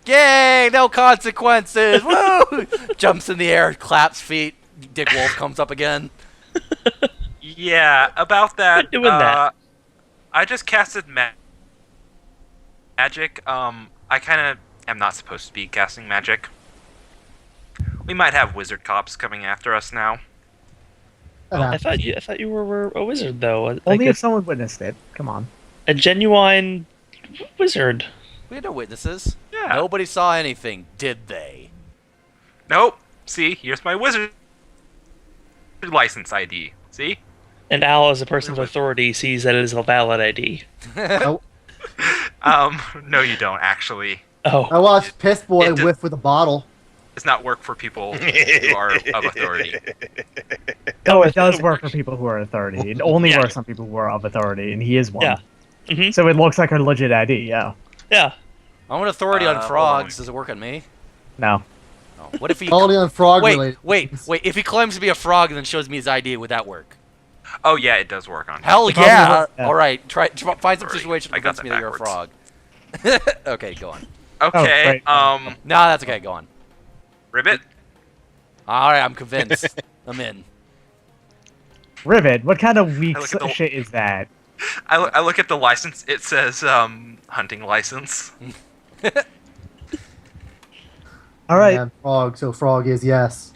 Yay! No consequences! Woo! Jumps in the air, claps feet. Dick Wolf comes up again. Yeah, about that. Doing that. I just casted magic. I kind of am not supposed to be casting magic. We might have wizard cops coming after us now. I thought you were a wizard though. Only if someone witnessed it. Come on. A genuine wizard. We had no witnesses. Yeah. Nobody saw anything, did they? Nope. See, here's my wizard license ID. See? And Al, as a person of authority, sees that it is a valid ID. Oh, No, you don't actually. Oh. I watched Piss Boy It whiff with a bottle. It's not work for people who are of authority. Oh, it does work for people who are authority. It only works on people who are of authority, and he is one. Yeah. Mm-hmm. So it looks like a legit ID, yeah. Yeah. I want authority on hold frogs. on. Does it work on me? No. Oh. What if he... Only on frog wait, related. wait. If he claims to be a frog and then shows me his ID, would that work? Oh yeah, it does work on. Hell Probably yeah! work, yeah. All right, find some Sorry, situation to I got convince me that that you're a frog. Okay, go on. Okay. right. No, that's okay. Go on. Ribbit. All right, I'm convinced. I'm in. Rivet, what kind of weak I look at the- shit is that? I look at the license. It says hunting license. All right. Yeah, frog, so frog is yes.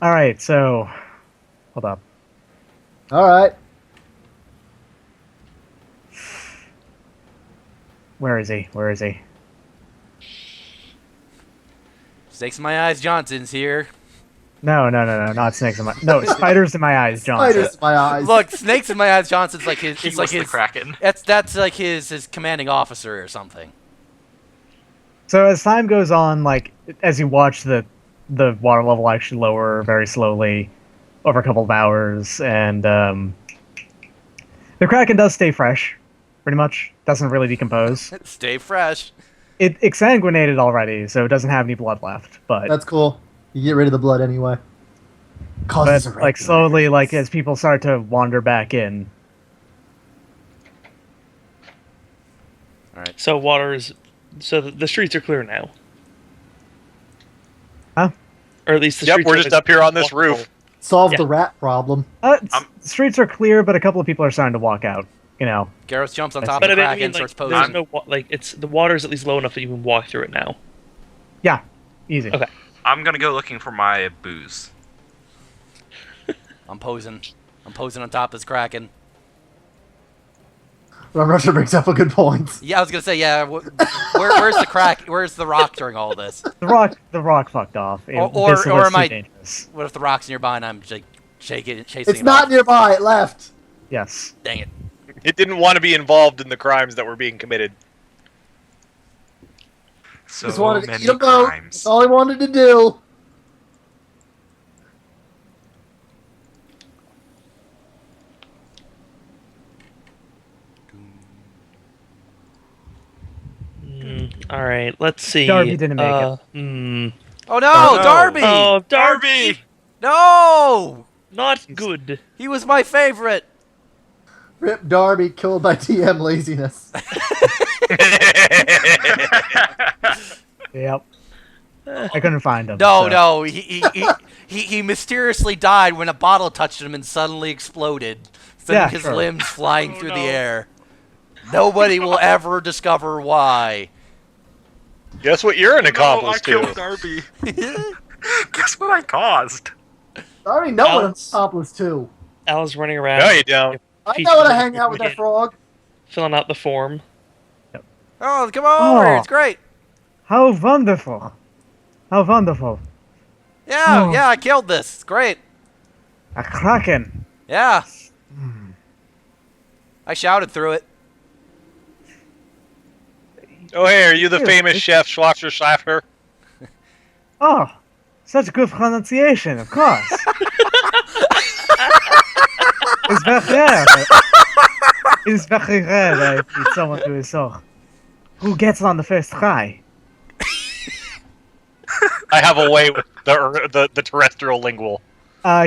All right, so... Hold up. Alright. Where is he? Where is he? Snakes in my eyes, Johnson's here. No, not snakes in my... No, spiders in my eyes, Johnson. Spiders in my eyes. Look, snakes in my eyes, Johnson's like his. He It's was like the his. Kraken. That's like his commanding officer or something. So as time goes on, like, as you watch the water level actually lower very slowly over a couple of hours, and the Kraken does stay fresh, pretty much. Doesn't really decompose. Stay fresh. It exsanguinated already, so it doesn't have any blood left, but... That's cool. You get rid of the blood anyway. Causes a But, like, slowly, like, as people start to wander back in... So water is... So the streets are clear now. Huh? Or at least the Yep, streets we're are just up here on this roof. Solve Yeah. the rat problem. Streets are clear, but a couple of people are starting to walk out, you know. Geros jumps on top But of I the mean, Kraken, like, starts there's posing. no like it's the water's at least low enough that you can walk through it now. Yeah, easy. Okay. I'm gonna go looking for my booze. I'm posing. I'm posing on top of this Kraken. Rum Rusher brings up a good point. Yeah, I was gonna say, yeah. Where's the crack? Where's the rock during all this? The rock fucked off. Or am I? What if the rock's nearby and I'm like chasing It's it not off? nearby, it left. Yes. Dang it! It didn't want to be involved in the crimes that were being committed. So Just wanted to many eat a boat. crimes. That's all he wanted to do. All right, let's see. Darby didn't make it. Oh no, Oh, no. Darby! Oh, Darby! No! Not good. He was my favorite. Rip Darby killed by TM laziness. Yep. I couldn't find him. No, so. no, he mysteriously died when a bottle touched him and suddenly exploded, sending Yeah, his sure. limbs flying Oh, through no. the air. Nobody will ever discover why. Guess what you're an accomplice I killed to? Darby. Guess what I caused? I already know what I'm Alex. accomplice to. Al's running around. No, you don't. I know what I hang out with that frog. Filling out the form. Oh, come over! Oh. It's great. How wonderful. How wonderful. Yeah, Oh. yeah, I killed this. It's great. A Kraken. Yeah. I shouted through it. Oh, hey, are you the Here, famous it's- chef Schlocker Schaffer? Oh, such good pronunciation, of course. It's very rare. It's very rare that I meet someone who is so... Who gets on the first try. I have a way with the terrestrial lingual.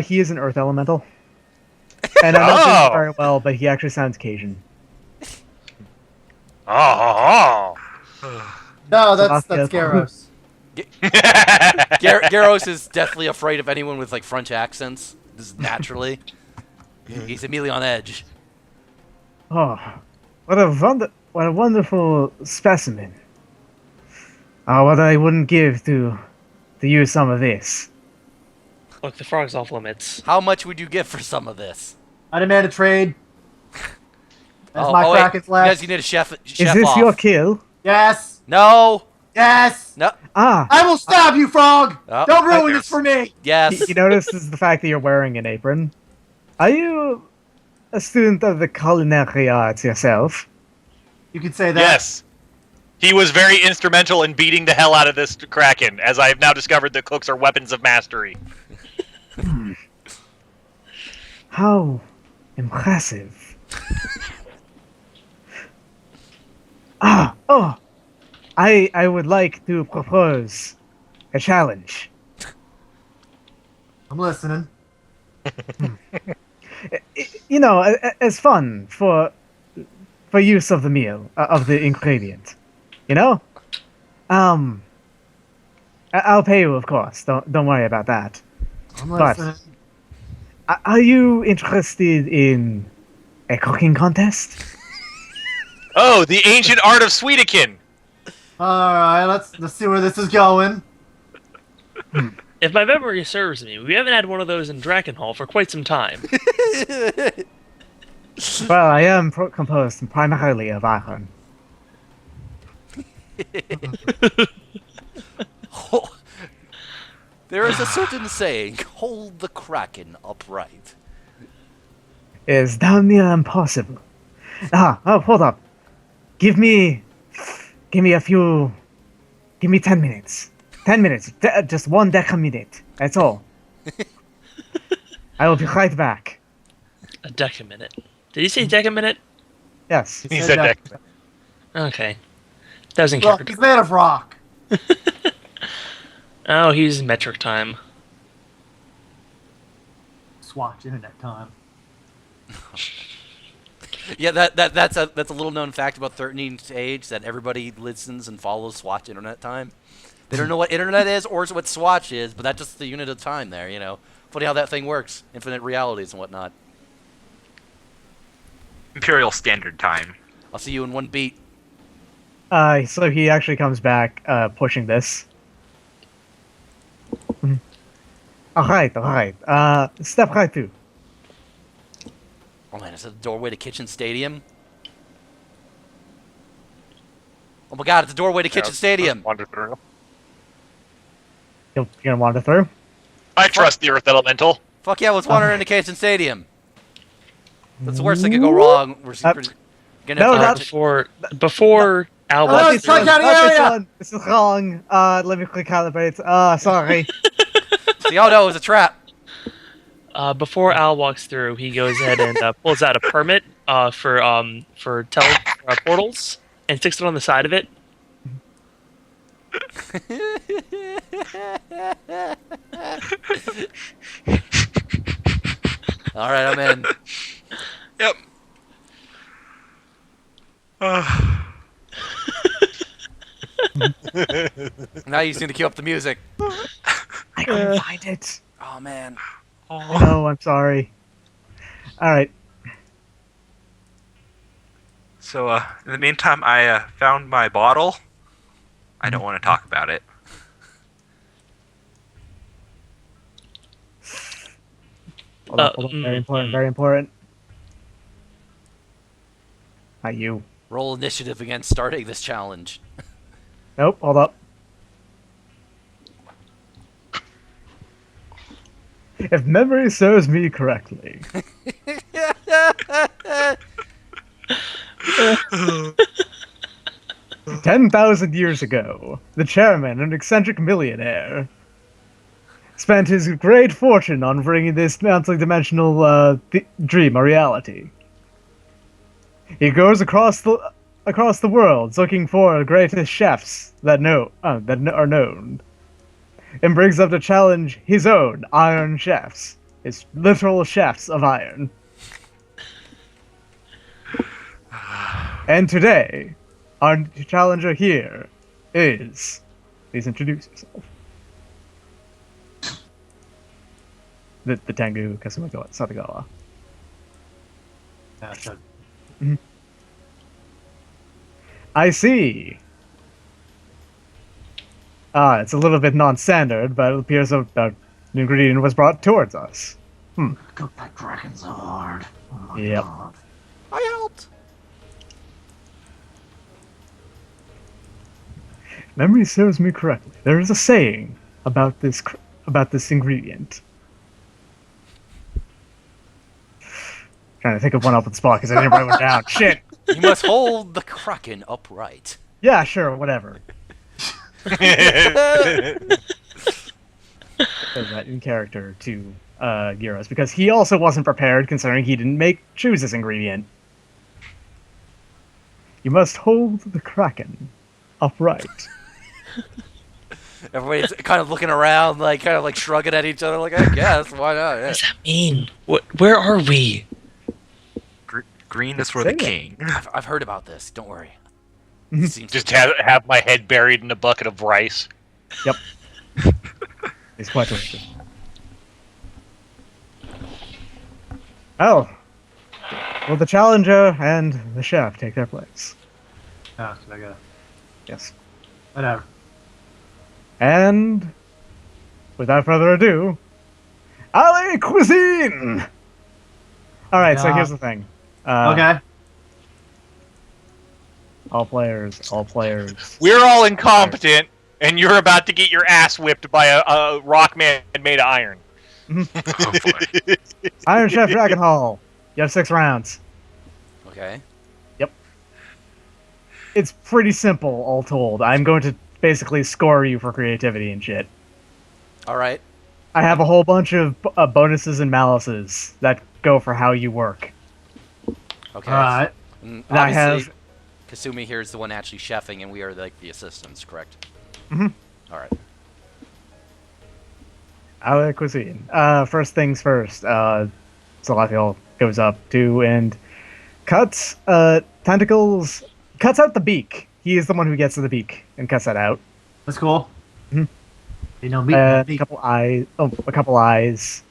He is an earth elemental. And I don't know him Oh. very well, but he actually sounds Cajun. Oh. No, that's Satogawa. Geros. Geros is deathly afraid of anyone with like French accents. Just naturally, he's immediately on edge. Oh, what a wonderful specimen. What I wouldn't give to use some of this. Look, the frog's off limits. How much would you give for some of this? I demand a trade. That's Oh, my wait. Kraken's left. Yes, you need a chef. Is this off. your kill? Yes. No. Yes. No. Ah, I will stab you, frog. Oh. Don't ruin this for me. Yes. you notice is the fact that you're wearing an apron. Are you a student of the culinary arts yourself? You could say that. Yes. He was very instrumental in beating the hell out of this Kraken, as I have now discovered that cooks are weapons of mastery. How impressive. Oh, I would like to propose a challenge. I'm listening. You know, as fun for use of the meal, of the ingredient. You know? I'll pay you, of course. Don't worry about that. I'm But- listening. Are you interested in a cooking contest? Oh, the ancient art of Sweetikin! All right, let's see where this is going. If my memory serves me, we haven't had one of those in Drakkenhall for quite some time. Well, I am composed primarily of iron. There is a certain saying: "Hold the Kraken upright." It is damn near impossible. Hold up. Give me 10 minutes. 10 minutes. Just one deca minute. That's all. I will be right back. A deca minute. Did he say deca minute? Yes. He said that. Okay. Doesn't Look, care. he's made of rock. Oh, he's metric time. Swatch internet time. Yeah, that's a little known fact about 13th Age, that everybody listens and follows Swatch Internet Time. They don't know what internet is or what Swatch is, but that's just the unit of time there. You know, funny how that thing works, infinite realities and whatnot. Imperial Standard Time. I'll see you in one beat. So he actually comes back, pushing this. Alright. Step right through. Oh man, is it the doorway to Kitchen Stadium? Oh my god, it's the doorway to Kitchen Stadium. Wander through. You're gonna wander through? I trust the Earth Elemental. Fuck yeah, let's wander into Kitchen Stadium. That's the worst that could go wrong. We're gonna No, have to- Before Al Oh, walks it's like out of Not this area. one. This is wrong. Let me recalibrate. Sorry. See, oh no, it was a trap. before Al walks through, he goes ahead and pulls out a permit for portals and sticks it on the side of it. All right, I'm in. Yep. Now you just need to keep up the music. I couldn't find it. Oh man. No, I'm sorry. Alright. So, in the meantime, I found my bottle. I don't want to talk about it. Hold on. Very important, very important. Not you. Roll initiative against starting this challenge. Nope, hold up. If memory serves me correctly. 10,000 years ago, the chairman, an eccentric millionaire, spent his great fortune on bringing this multi-dimensional dream a reality. He goes across the world looking for the greatest chefs that are known, and brings up to challenge his own iron chefs, his literal chefs of iron. And today, Our challenger here is... Please introduce yourself. The Tengu Kasumi Satogawa. Yeah, so, I see. It's a little bit non-standard, but it appears that an ingredient was brought towards us. cook that dragon so hard. Oh my Yep. God. I helped. Memory serves me correctly. There is a saying about this ingredient. Trying to think of one up on the spot because I didn't write one down. Shit. You must hold the Kraken upright. Yeah, sure, whatever. Says that in character to Geros because he also wasn't prepared, considering he didn't choose this ingredient. You must hold the Kraken upright. Everybody's kind of looking around, like kind of like shrugging at each other, like I guess why not? Yeah. What does that mean? Where are we? Green is for the king. I've heard about this. Don't worry. Seems Just have my head buried in a bucket of rice. Yep. It's quite delicious. Oh. Will the challenger and the chef take their place? Oh, should I go? Yes. Whatever. And without further ado, alley cuisine. All right. So Yeah. here's the thing. Okay. All players. We're all incompetent, and you're about to get your ass whipped by a rock man made of iron. Oh boy. Iron Chef Drakkenhall. You have 6 rounds. okay. It's pretty simple, all told. I'm going to basically score you for creativity and shit. All right. I have a whole bunch of bonuses and malices that go for how you work. Okay. Alright. And And I obviously, have- Kasumi here is the one actually chefing, and we are like the assistants, correct? Mhm. All right. Alley cuisine. First things first. Salathiel goes up to and cuts tentacles. Cuts out the beak. He is the one who gets to the beak and cuts that out. That's cool. Mhm. You know, meat. A meat. couple eyes. Oh, a couple eyes.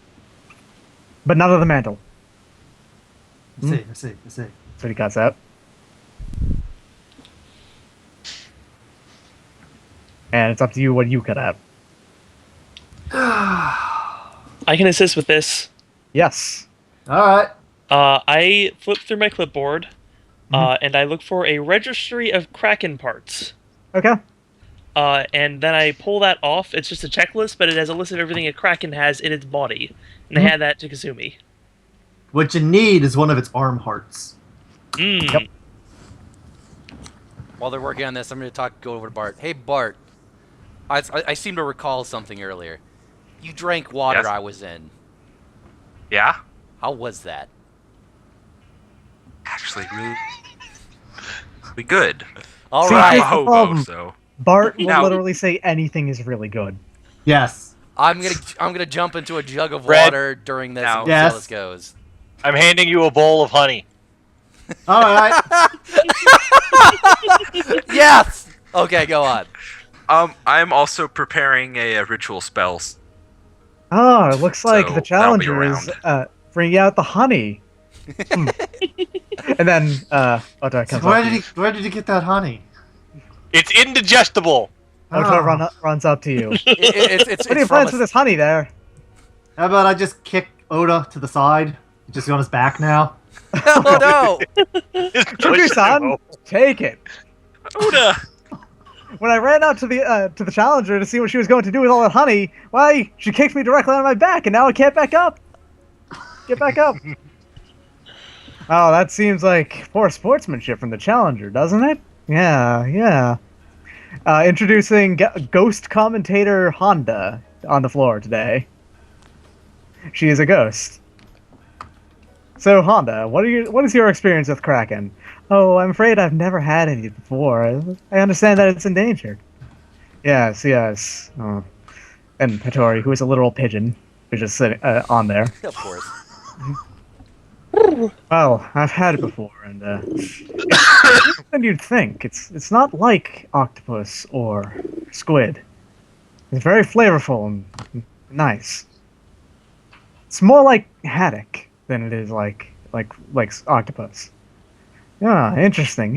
But none of the mantle. Let's see. That's what he cuts out. And it's up to you what you cut out. I can assist with this. Yes. Alright. I flip through my clipboard, and I look for a registry of Kraken parts. Okay. And then I pull that off. It's just a checklist, but it has a list of everything a Kraken has in its body. And I hand that to Kasumi. What you need is one of its arm hearts. Yep. While they're working on this, I'm going to go over to Bart. Hey, Bart. I seem to recall something earlier. You drank water Yes. I was in. Yeah? How was that? Actually, really good. All See, right. I'm a here's the hobo, problem. so. Bart will Now- literally say anything is really good. Yes. I'm gonna jump into a jug of Red. water during this Now- and see how Yes. this goes. I'm handing you a bowl of honey. Alright. Yes. Okay, go on. I'm also preparing a ritual spells. Oh, it looks like So, the that'll be challenger is around. bringing out the honey. And then, Ota So comes where up. did he get that honey? It's indigestible. Ota Oh. runs up to you. It's What are your from plans a- for this honey there? How about I just kick Oda to the side? He's just on his back now. Oh no! Chuku-san, take it. Oda. When I ran out to the challenger to see what she was going to do with all that honey, why, she kicked me directly on my back, and now I can't back up. Get back up. Oh, that seems like poor sportsmanship from the challenger, doesn't it? Yeah. Introducing ghost commentator Honda on the floor today. She is a ghost. So Honda, what is your experience with Kraken? Oh, I'm afraid I've never had any before. I understand that it's endangered. Yes. Oh. And Hattori, who is a literal pigeon, who's just sitting on there. Of course. Well, I've had it before, and than you'd think. It's not like octopus or squid. It's very flavorful and nice. It's more like haddock than it is like octopus. Yeah, interesting.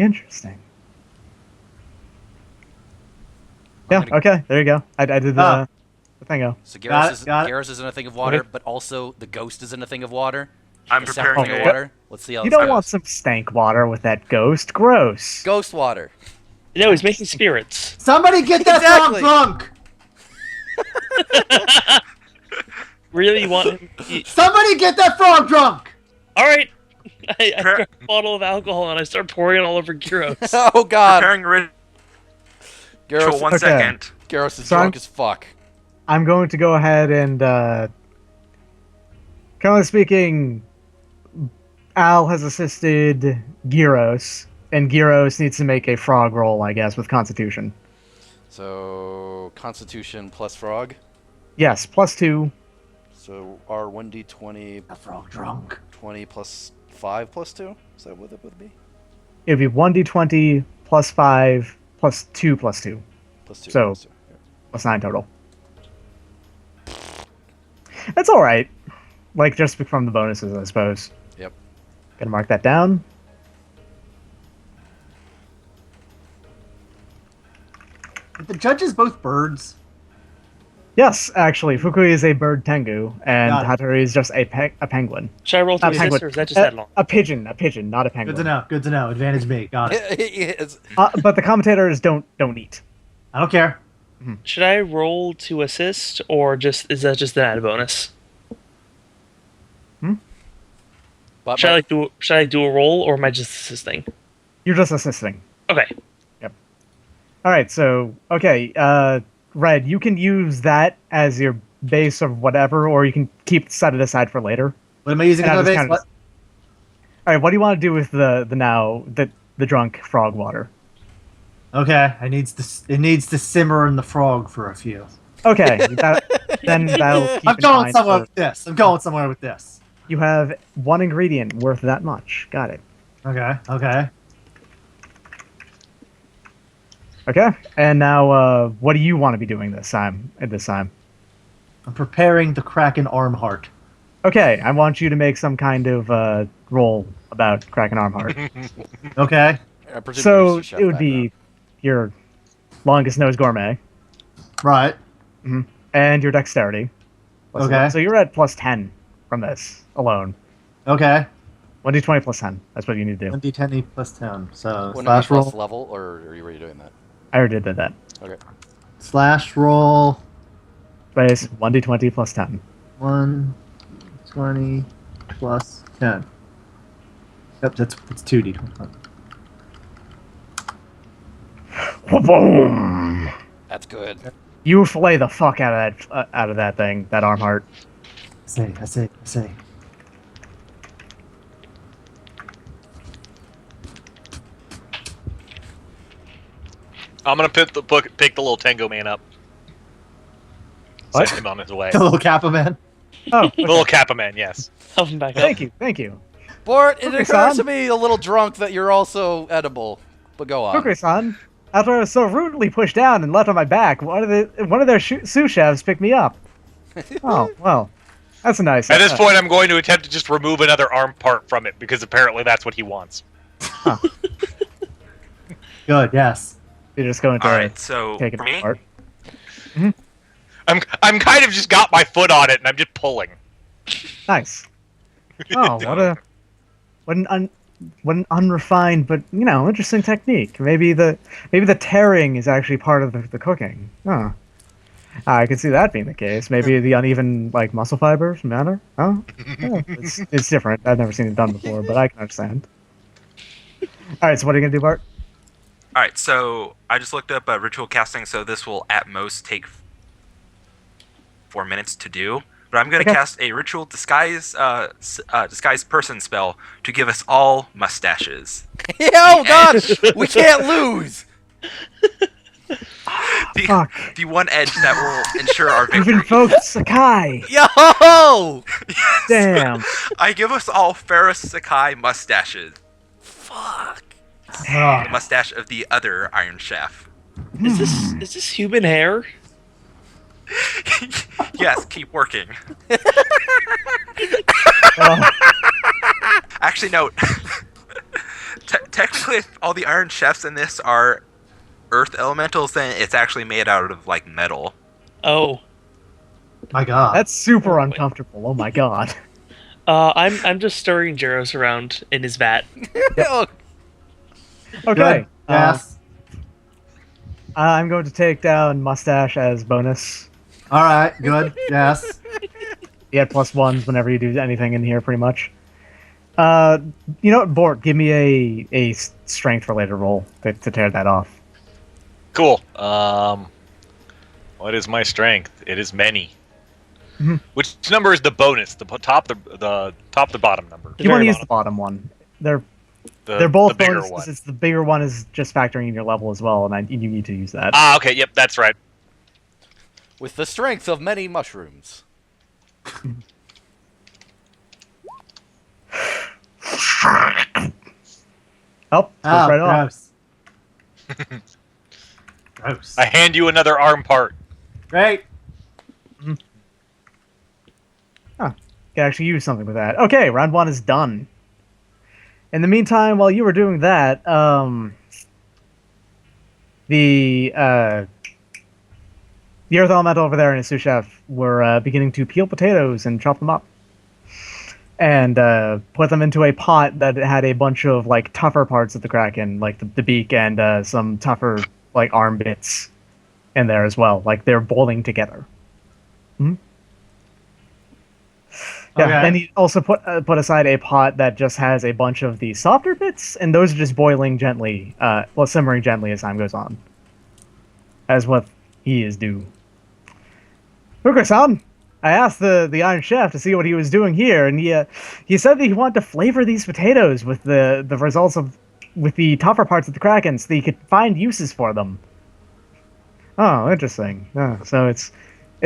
Yeah, okay, there you go. I did the thingo. So Got it. Gyros is in a thing of water, Okay. but also the ghost is in a thing of water. I'm A separate preparing thing of a water. Let's see how You this don't goes. want some stank water with that ghost. Gross. Ghost water. No, he's making spirits. Somebody get that Exactly. frog drunk! Really you want him? Somebody get that frog drunk! All right. I grab a bottle of alcohol and I start pouring it all over Geros. Oh God. Preparing ritual. Gyros, One Okay. second. Gyros is So I'm- drunk as fuck. I'm going to go ahead and, currently speaking, Al has assisted Gyros, and Gyros needs to make a frog roll, I guess, with Constitution. So Constitution plus frog. Yes, +2. So our 1d20 The frog drunk. 20 plus 5 plus 2. Is that what it would be? It would be 1d20 +5 +2 +2. Plus 2. So- plus 2. Yeah. +9 total. That's alright. Like, just from the bonuses, I suppose. Yep. Gonna mark that down. Are the judges both birds? Yes, actually, Fukui is a bird Tengu, and Got it. Hattori is just a penguin. Should I roll to A assist, penguin. or is that just headlong? A pigeon, not a Good penguin. to know. Good to know. Advantage me. Got it. It's- But the commentators don't eat. I don't care. Should I roll to assist, or is that just an added bonus? but, Should I do a roll, or am I just assisting? You're just assisting. Okay. All right, so okay, Red, you can use that as your base of whatever, or you can set it aside for later. What am I using And for I'll the just base? kinda What? All right, what do you want to do with the drunk frog water? Okay, it needs to simmer in the frog for a few. Okay, then that'll keep I'm in going mind somewhere for- with this. I'm going somewhere with this. You have one ingredient worth that much. Got it. Okay. Okay. Okay, and now what do you want to be doing this time? I'm preparing the Kraken arm heart. Okay, I want you to make some kind of roll about Kraken arm heart. Okay. I presume So you're just a chef it would be your longest nose gourmet Right. and your dexterity. Plus Okay. 11. So you're at +10 from this alone. Okay. 1d20 +10. That's what you need to do. 1d10 plus 10. So Wouldn't it be slash roll. plus level, or are you already doing that? I already did that. Okay. Slash roll. Space 1d20 +10. 120 plus 10. Yep, that's 2d20. Boom! That's good. You fillet the fuck out of that thing, that arm heart. I see. I'm gonna pick the little Tengu man up. What? Send him on his way. The little Kappa man. Oh, The little Kappa man, yes. Help him back up. thank you. Bort, it Okay, occurs to son. me a little drunk that you're also edible. But go on. Fukuai-san, after I was so rudely pushed down and left on my back, one of their sous chefs picked me up. Oh, well, that's a nice. At this point, I'm going to attempt to just remove another arm part from it because apparently that's what he wants. Good, yes. You're just going to All right, so take it for me, apart. I'm kind of just got my foot on it and I'm just pulling. Nice. Oh, what an unrefined but interesting technique. Maybe the tearing is actually part of the cooking. Huh. I could see that being the case. Maybe the uneven muscle fibers matter. Oh, yeah, it's different. I've never seen it done before, but I can understand. All right, so what are you gonna do, Bart? all right, so I just looked up ritual casting, so this will at most take 4 minutes to do. But I'm going to Okay. cast a ritual disguise person spell to give us all mustaches. Oh God, we can't lose. Fuck. The one edge that will ensure our You've victory. invoked Sakai. Yo! Damn. I give us all Ferris Sakai mustaches. Fuck. the mustache of the other Iron Chef. Is this human hair? Yes, keep working. Oh, Actually, no. Technically, if all the Iron Chefs in this are Earth elementals, then it's actually made out of like metal. Oh. My God. that's super uncomfortable. Oh my god. I'm just stirring Geros around in his vat. Oh, Okay. Good. Yes. I'm going to take down Mustache as bonus. All right. Good. Yes. You get +1s whenever you do anything in here, pretty much. You know what, Bort? Give me a strength related roll to tear that off. Cool. What is my strength? It is many. Mhm. Which number is the bonus? The top, the top, the bottom number. You want to very use the bottom one. They're The both bigger bonuses. one. It's the bigger one is just factoring in your level as well, and you need to use that. Ah, okay. Yep, that's right. with the strength of many mushrooms. Oh, goes Oh, right off. gross. Gross. I hand you another arm part. Great. Can actually use something with that. Okay, round 1 is done. In the meantime, while you were doing that, the Earth Elemental over there and his sous chef were beginning to peel potatoes and chop them up, and put them into a pot that had a bunch of like tougher parts of the Kraken, like the beak and some tougher like arm bits in there as well. Like they're boiling together. Yeah, Okay. and he also put aside a pot that just has a bunch of the softer bits, and those are just boiling gently, simmering gently as time goes on. As what he is due. Fuka-san, I asked the Iron Chef to see what he was doing here, and he said that he wanted to flavor these potatoes with the results of with the tougher parts of the Kraken, so that he could find uses for them. Oh, interesting. So it's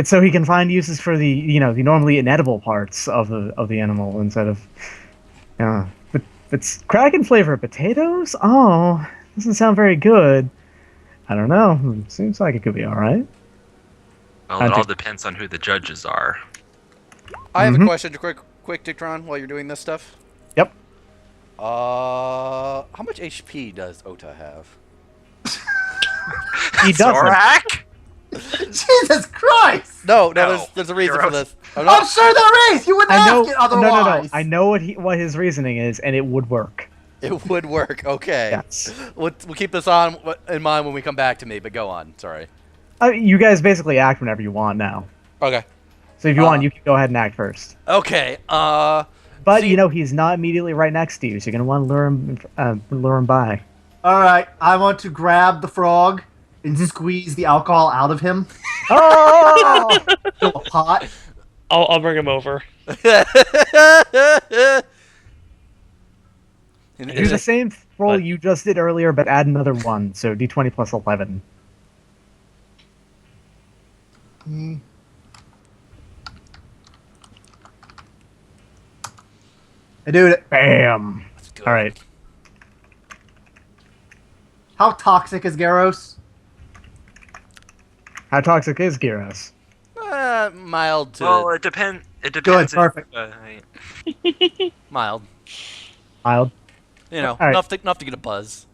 so he can find uses for the the normally inedible parts of the animal instead of but it's Kraken flavored potatoes. Oh, doesn't sound very good. I don't know. Seems like it could be all right. Well, it all depends on who the judges are. I have a Mhm. question, quick, Dicktron, while you're doing this stuff. Yep. How much HP does Ota have? He doesn't. Zorak? Jesus Christ! No, No, there's a reason for Geros. this. I'm sure there is. You wouldn't I know. ask it otherwise. No. I know what his reasoning is, and it would work. It would work. Okay. Yes. We'll keep this in mind when we come back to me. But go on. Sorry. You guys basically act whenever you want now. Okay. So if you want, you can go ahead and act first. Okay. But See- he's not immediately right next to you, so you're gonna want to lure him by. All right, I want to grab the frog and squeeze the alcohol out of him. Oh! Fill a pot. I'll bring him over. Do the same roll What? you just did earlier, but add another 1, so d20 plus 11. I do it. Bam! Alright. How toxic is Geros? How toxic is Geros? Mild to Well, it depends. It Good, depends. perfect. mild. Mild. Enough to get a buzz.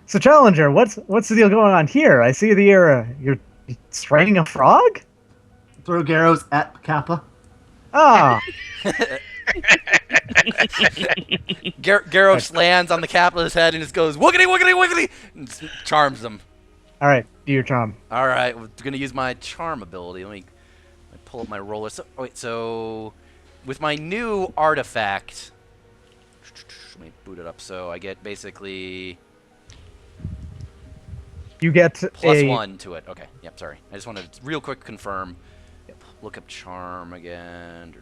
So, Challenger, what's the deal going on here? I see that you're straining a frog? Throw Geros at Kappa. Ah! Geros lands on the capitalist's head and just goes woogity woogity woogity and charms them. Alright, do your charm. All right, we're gonna use my charm ability. Let me pull up my roller. So with my new artifact, let me boot it up. So I get basically You get +1 to it. Okay. Yep. Sorry. I just want to real quick confirm. Yep. Look up charm again.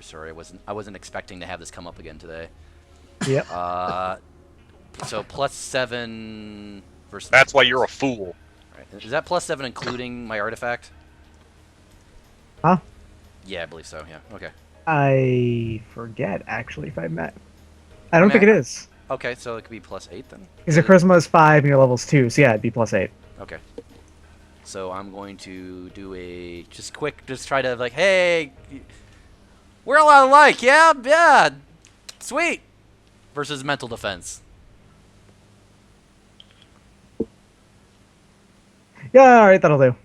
Sorry, I wasn't expecting to have this come up again today. Yep. So +7 versus. That's why you're a fool. Right. Is that +7 including my artifact? Huh? Yeah, I believe so. Yeah. Okay. I forget, actually, if I met. I don't think it is. Okay, so it could be +8 then. Because your charisma is 5 and your level's 2, so yeah, it'd be +8. Okay. So I'm going to do a just try to like, hey, we're a lot alike, yeah, sweet. Versus mental defense. Yeah, all right, that'll do.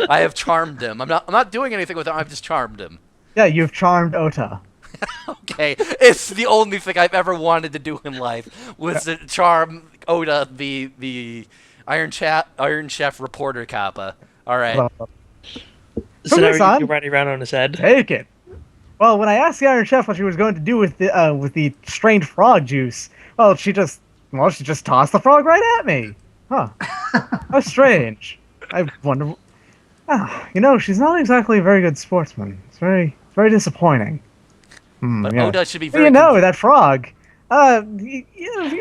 I have charmed him. I'm not doing anything with him. I've just charmed him. Yeah, you've charmed Ota. Okay, it's the only thing I've ever wanted to do in life was to charm Oda, the Iron Chef reporter kappa. All right. Well, So From now this on- you're riding around on his head. take it. Well, when I asked the Iron Chef what she was going to do with the strained frog juice, well, she just tossed the frog right at me. Huh. How strange. I wonder. She's not exactly a very good sportsman. It's very disappointing. But yeah. Oda should be But very. that frog. He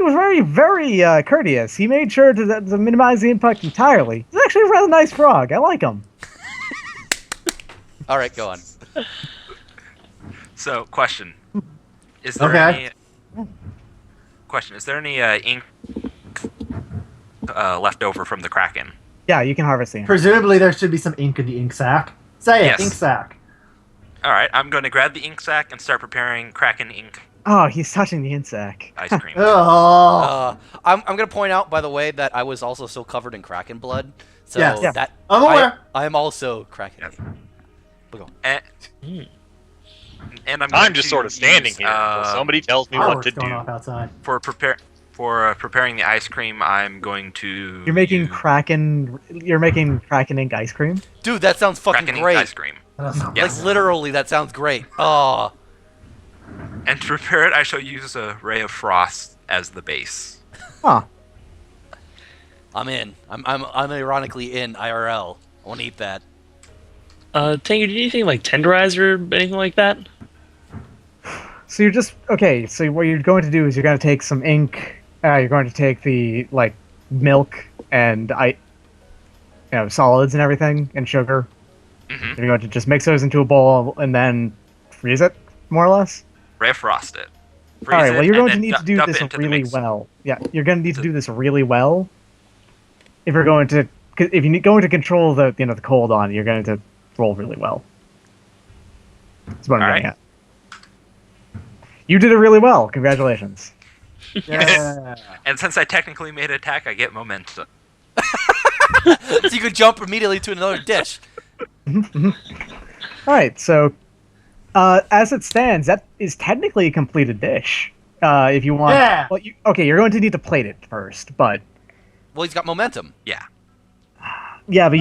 was very, very courteous. He made sure to minimize the impact entirely. He's actually a rather nice frog. I like him. All right, go on. So, question: Is there Okay. any ink left over from the Kraken? Yeah, you can harvest the ink. Presumably there should be some ink in the ink sack. Say it, Yes. ink sack. All right, I'm going to grab the ink sack and start preparing Kraken ink Oh, he's touching the insect. ice cream. Oh. I'm gonna point out, by the way, that I was also so covered in Kraken blood. So Yes. Yeah. that I'm aware. I am also Kraken. Yes. But go on. And I'm I'm just sort of standing use, here until somebody tells me what Fireworks to going do. off outside. For preparing the ice cream. I'm going to You're making use Kraken ink ice cream? Dude, that sounds fucking Kraken ink great. ice cream. Yes. Like literally, that sounds great. Oh, And to prepare it, I shall use a ray of frost as the base. Huh. I'm in. I'm ironically in IRL. I want to eat that. Tengu, do you need anything like tenderizer or anything like that? So you're just okay. So what you're going to do is you're going to take some ink. You're going to take the milk and solids and everything and sugar. Mhm. You're going to just mix those into a bowl and then freeze it, more or less. Ray of frost it. All right. Well, you're going to and need then to do dump this it into the really mixer. well. Yeah, you're going to need to do this really well. If you're going to, going to control the the cold on, you're going to roll really well. That's what I'm All getting at. You did it really well. Congratulations. Yeah. And since I technically made an attack, I get momentum. So you could jump immediately to another dish. All right. So, as it stands, that is technically a completed dish. If you want, Yeah. well, you're going to need to plate it first, but Well, he's got momentum. Yeah. yeah, but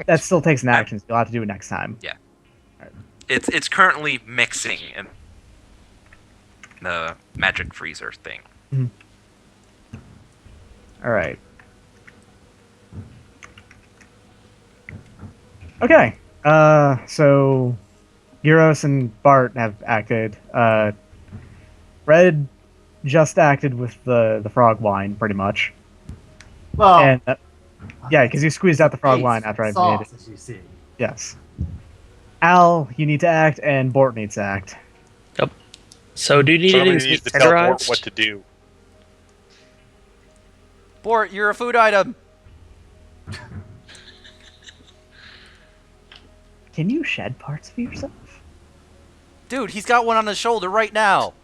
that still takes an action. So you'll have to do it next time. It's currently mixing in the magic freezer thing. All right. Okay. So Geros and Bart have acted. Red just acted with the frog wine, pretty much. Well, And yeah, because you squeezed out the frog wine after I made sauce, it. as you see. Yes. Al, you need to act, and Bort needs to act. So do you need Somebody anything needs to tell Bort tenderized? what to do. Bort, you're a food item. Can you shed parts of yourself? Dude, he's got one on his shoulder right now.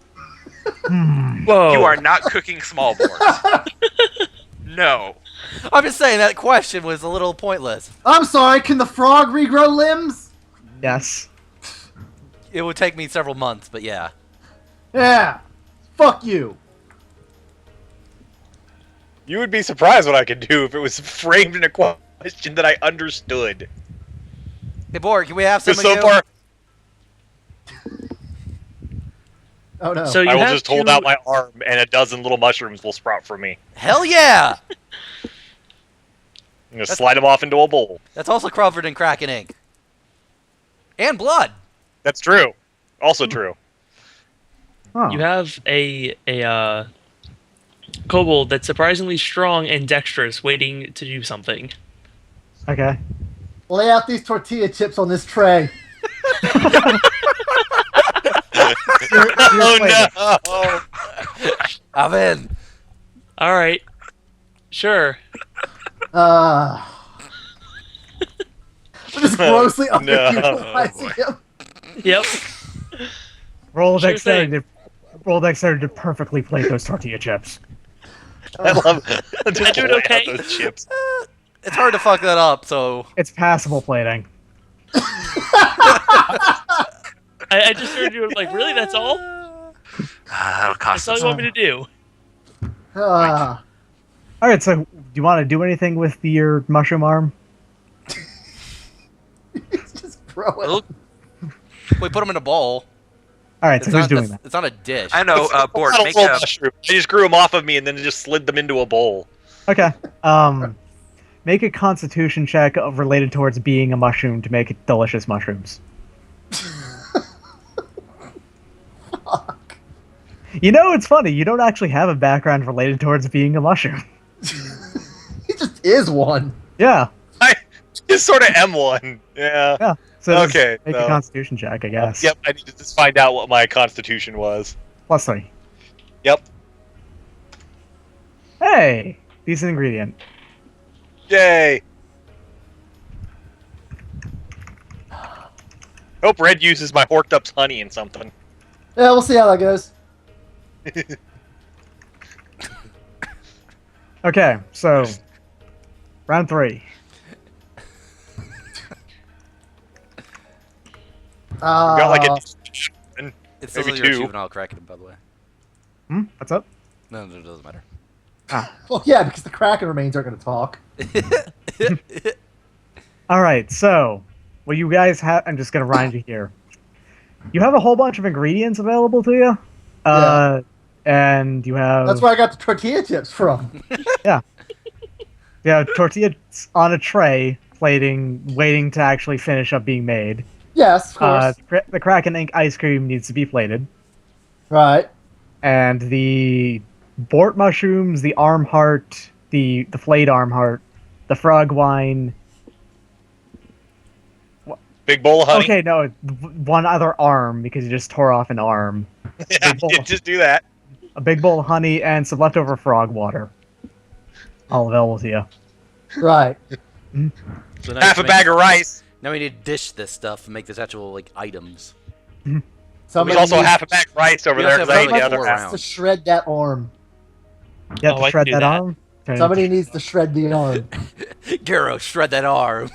Whoa! You are not cooking small boards. No. I'm just saying that question was a little pointless. I'm sorry, can the frog regrow limbs? Yes. It would take me several months, but yeah. Yeah. Fuck you. You would be surprised what I could do if it was framed in a question that I understood. Hey, Bort, can we have some Because of so you? far, Oh no. So you I will have just hold to- out my arm and a dozen little mushrooms will sprout from me. Hell yeah! I'm gonna slide them off into a bowl. That's also covered in Kraken ink. And blood. That's true. Also true. Oh. You have a kobold that's surprisingly strong and dexterous, waiting to do something. Okay. Lay out these tortilla chips on this tray. Oh no! I'm in. All right. Sure. I'm just grossly No. underutilizing him. Yep. Roll Sure dexterity. Roll dexterity to perfectly plate those tortilla chips. I love Am I doing okay? those chips. It's hard to fuck that up, so... It's passable plating. I just heard you like, really? That's all? That'll cost That's all us. you want me to do? Ah. All right, so do you want to do anything with your mushroom arm? Just throw it. Look, We put them in a bowl. All right, so It's who's not, doing that's- that? it's not a dish. I know, Bort, Not a make full a... mushroom. I just grew them off of me and then just slid them into a bowl. Okay. Make a Constitution check related towards being a mushroom to make delicious mushrooms. Fuck. You know, it's funny. You don't actually have a background related towards being a mushroom. He just is one. Yeah. I just sort of am one. Yeah. Yeah. So just Okay, make no. a Constitution check, I guess. Yep, I need to just find out what my constitution was. +3. Yep. Hey, decent ingredient. Yay! Hope Red uses my Horked Up's honey in something. Yeah, we'll see how that goes. Okay, so round 3. Got like a It says maybe that you're a two. juvenile Kraken, by the way. What's up? No, it doesn't matter. Well, yeah, because the Kraken remains aren't going to talk. All right, so what you guys have, I'm just gonna remind you here. You have a whole bunch of ingredients available to you, and you have That's where I got the tortilla chips from. tortillas on a tray, plating, waiting to actually finish up being made. Yes, of course. The Kraken Ink ice cream needs to be plated, Right. and the Bort mushrooms, the arm heart, the flayed arm heart, the frog wine. big bowl of honey. Okay, no, one other arm because you just tore off an arm. Yeah, just do that. A big bowl of honey and some leftover frog water. All available to you. Right. So now Half you a make- bag of rice. Now we need to dish this stuff and make this actual like items. There's Somebody also needs, half a bag of rice over We there also laying have down like the four ground. rounds. to shred that arm. You have Oh, to I shred can that do that. arm. turn it Somebody into- needs to shred the arm. Geros, shred that arm.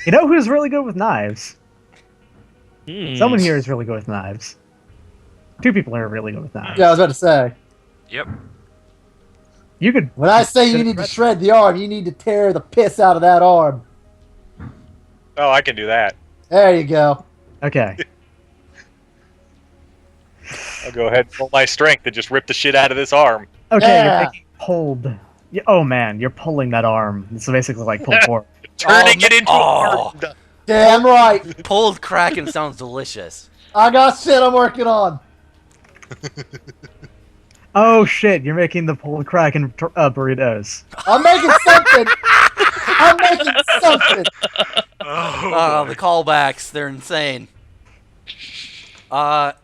You know who's really good with knives? Hmm. Someone here is really good with knives. 2 people are really good with knives. Yeah, I was about to say. Yep. You could. When I say you need to shred the arm, you need to tear the piss out of that arm. Oh, I can do that. There you go. Okay. I'll go ahead and pull my strength and just rip the shit out of this arm. Okay, Yeah. you're making pulled. Oh man, you're pulling that arm. It's basically like pulled pork. Turning it into oh. a arm. Damn right. Pulled Kraken sounds delicious. I got shit I'm working on. Oh shit, you're making the pulled Kraken burritos. I'm making something. I'm making something. Oh, the callbacks, they're insane. I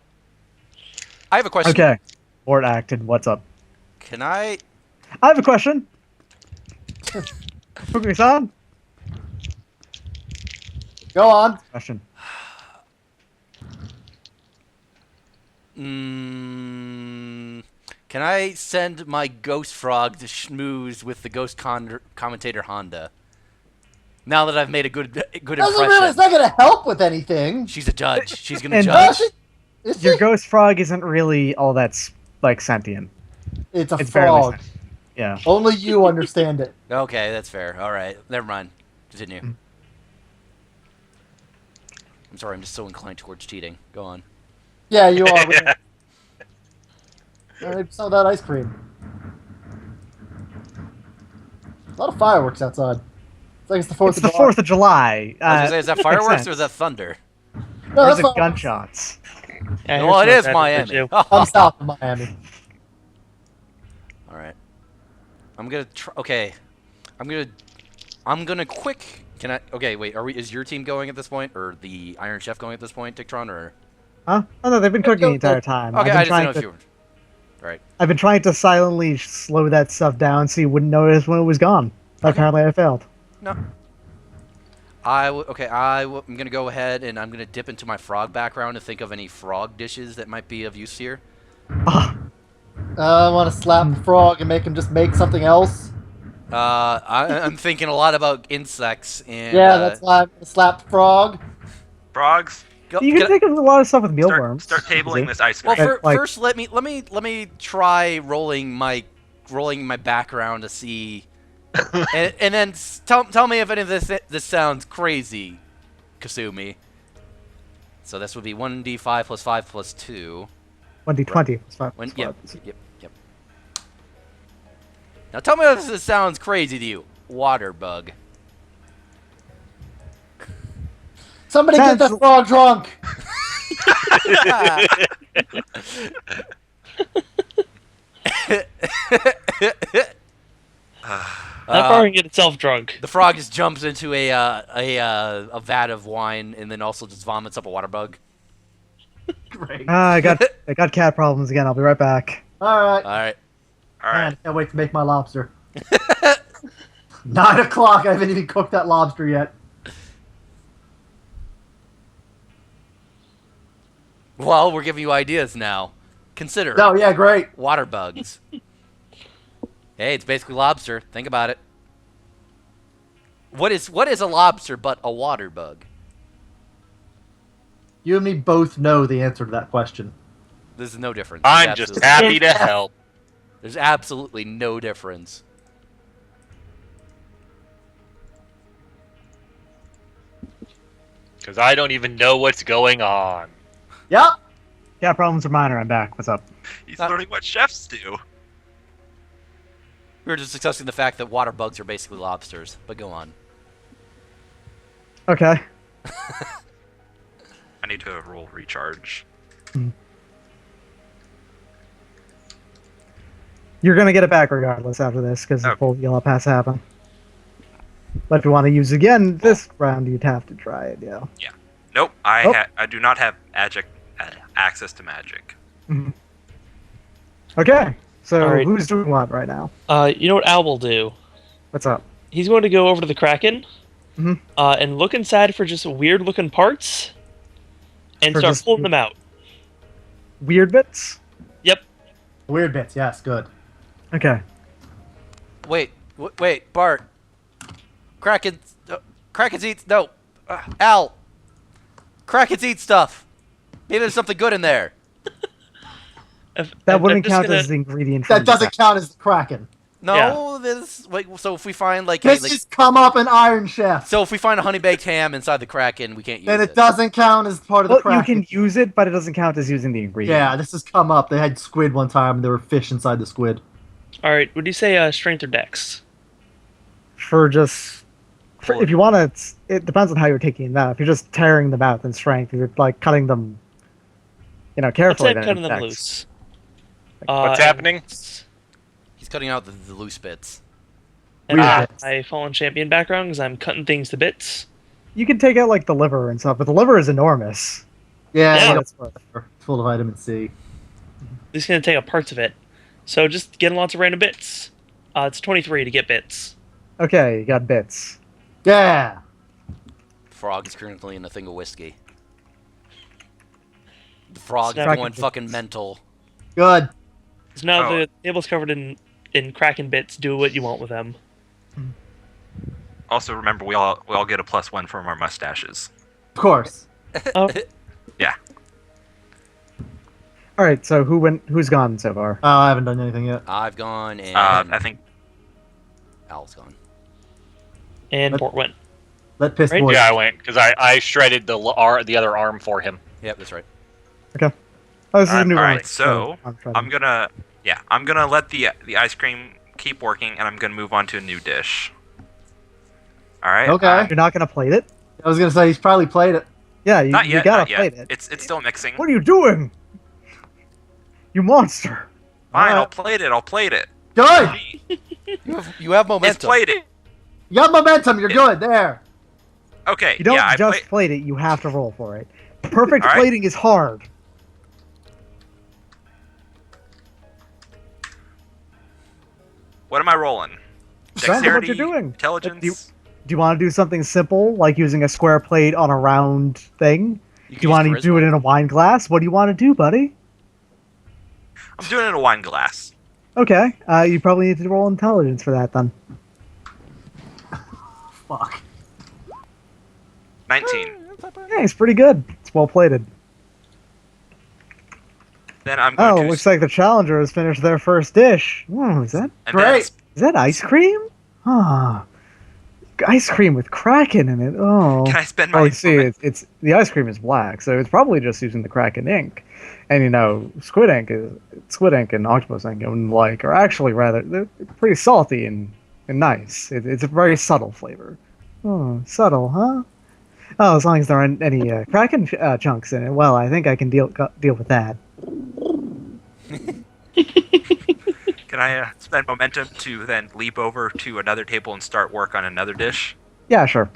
have a question. Okay. Bort acted. What's up? Can I? I have a question. Fukuki-san? Go on. Question. Can I send my ghost frog to schmooze with the ghost commentator Honda? Now that I've made a good Doesn't impression. really, it's not going to help with anything. She's a judge. She's gonna And- judge. Is Your she? ghost frog isn't really all that's like sentient. It's a It's barely frog. sentient. Yeah. Only you understand it. Okay, that's fair. All right, never mind. Continue. I'm sorry. I'm just so inclined towards cheating. Go on. Yeah, you are. Alright, some of that ice cream. A lot of fireworks outside. It's like it's the 4th It's of the July. 4th of July. I was gonna say, is that makes fireworks sense. or is that thunder? No, Or that's is it fine. gunshots? Yeah, Well, it here's is some Miami. advantage for you. I'm south of Miami. All right. I'm gonna try. Okay. I'm gonna quick. Can I? Okay, wait. Is your team going at this point, or the Iron Chef going at this point, Dicktron, or? Huh? Oh no, they've been cooking the entire time. Okay, I've I been just didn't know trying if you were. Right. I've been trying to silently slow that stuff down so you wouldn't notice when it was gone. But apparently I failed. No. I'm gonna go ahead and I'm gonna dip into my frog background to think of any frog dishes that might be of use here. Ah, I want to slap the frog and make him just make something else. I'm thinking a lot about insects and. Yeah, that's why I'm gonna slap the frog. Frogs, you can think of a lot of stuff with mealworms. start tabling this ice Well, cream. Like- first let me try rolling my background to see, and then tell me if any of this sounds crazy, Kasumi. So this would be 1d5 plus 5 plus 2. 1d20 plus 5 When, plus yep, 5. yep. Now tell me if this sounds crazy to you. Water bug. Somebody get Sounds- that frog drunk. That frog can get itself drunk. The frog just jumps into a vat of wine and then also just vomits up a water bug. Great. I got cat problems again. I'll be right back. All right. All right. All Man, right. can't wait to make my lobster. 9 o'clock. I haven't even cooked that lobster yet. Well, we're giving you ideas now. Consider Oh yeah, great. water bugs. Hey, it's basically lobster. Think about it. What is a lobster but a water bug? You and me both know the answer to that question. There's no difference. I'm just happy to help. There's absolutely no difference. Because I don't even know what's going on. Yep. Cat problems are minor. I'm back. What's up? He's learning what chefs do. We were just discussing the fact that water bugs are basically lobsters, but go on. Okay. I need to roll recharge. You're gonna get it back regardless after this, because the Okay. full yellow pass happen. But if you want to use it again this round, you'd have to try it, yeah. Nope, Oh. I do not have access to magic. Okay, so All right. who's doing what right now? You know what Al will do? What's up? He's going to go over to the Kraken Mhm. and look inside for just weird-looking parts and For start just- pulling them out. Weird bits? Yep. Weird bits. Yes, good. Okay. Wait, Bart. Krakens eat Al. Krakens eat stuff. Maybe there's something good in there. That wouldn't just count gonna- as the ingredient. from That the doesn't count as the Kraken. No, this so if we find This is come up in Iron Chef. so if we find a honey baked ham inside the Kraken, we can't use Then it. it doesn't count as part of the Well, you Kraken. can use it, but it doesn't count as using the ingredient. Yeah, this has come up. They had squid one time, and there were fish inside the squid. All right, would you say strength or dex? If you want to, it depends on how you're taking them out. If you're just tearing them out, then strength. If you're like cutting them, Let's carefully, say I'm then cutting them dex. loose. What's happening? He's cutting out the loose bits. And Weird I bits. my fallen champion background because I'm cutting things to bits. You can take out like the liver and stuff, but the liver is enormous. Yeah, Yeah. you That's what- know, it's full of vitamin C. Just gonna take out parts of it. So just getting lots of random bits. It's 23 to get bits. Okay, you got bits. Yeah. Frog is currently in a thing of whiskey. The frog Snap. is going Kraken fucking bits. mental. Good. So now Oh. the table's covered in Kraken bits. Do what you want with them. Also, remember, we all get a +1 from our mustaches. Of course. Oh, Yeah. All right, so who's gone so far? Oh, I haven't done anything yet. I've gone and I think Al's gone. and But- Bort went. Let Piss Right? Boy. Yeah, I went because I shredded the other arm for him. Yep, that's right. Oh, this is a new all one. right, so I'm gonna let the ice cream keep working, and I'm gonna move on to a new dish. All right. Okay. You're not gonna plate it? I was gonna say he's probably played it. Yeah, you, Not you yet. gotta Not yet. plate it. It's still mixing. What are you doing? You monster! Fine, Alright. I'll plate it. Good. You have It's momentum. plated. You got momentum. You're good. There. Okay. You don't yeah, just plate it; you have to roll for it. Perfect All right. plating is hard. What am I rolling? Depends on what you're Dexterity, doing. intelligence. Do you want to do something simple, like using a square plate on a round thing? You Do you want to do it in a wine glass? What do you want to do, buddy? I'm doing it in a wine glass. Okay, you probably need to roll intelligence for that then. Fuck. 19. Yeah, it's pretty good. It's well plated. Then I'm going Oh, to. looks like the challenger has finished their first dish. Oh, is that and Great. is that ice cream? Ah, ice cream with Kraken in it. Oh. Can I spend my? Oh, you see, it's the ice cream is black, so it's probably just using the Kraken ink. And you know, squid ink and octopus ink and like are actually they're pretty salty and nice. It's a very subtle flavor. Oh, subtle, huh? Oh, as long as there aren't any Kraken chunks in it, well, I think I can deal with that. Can I spend momentum to then leap over to another table and start work on another dish? Yeah, sure.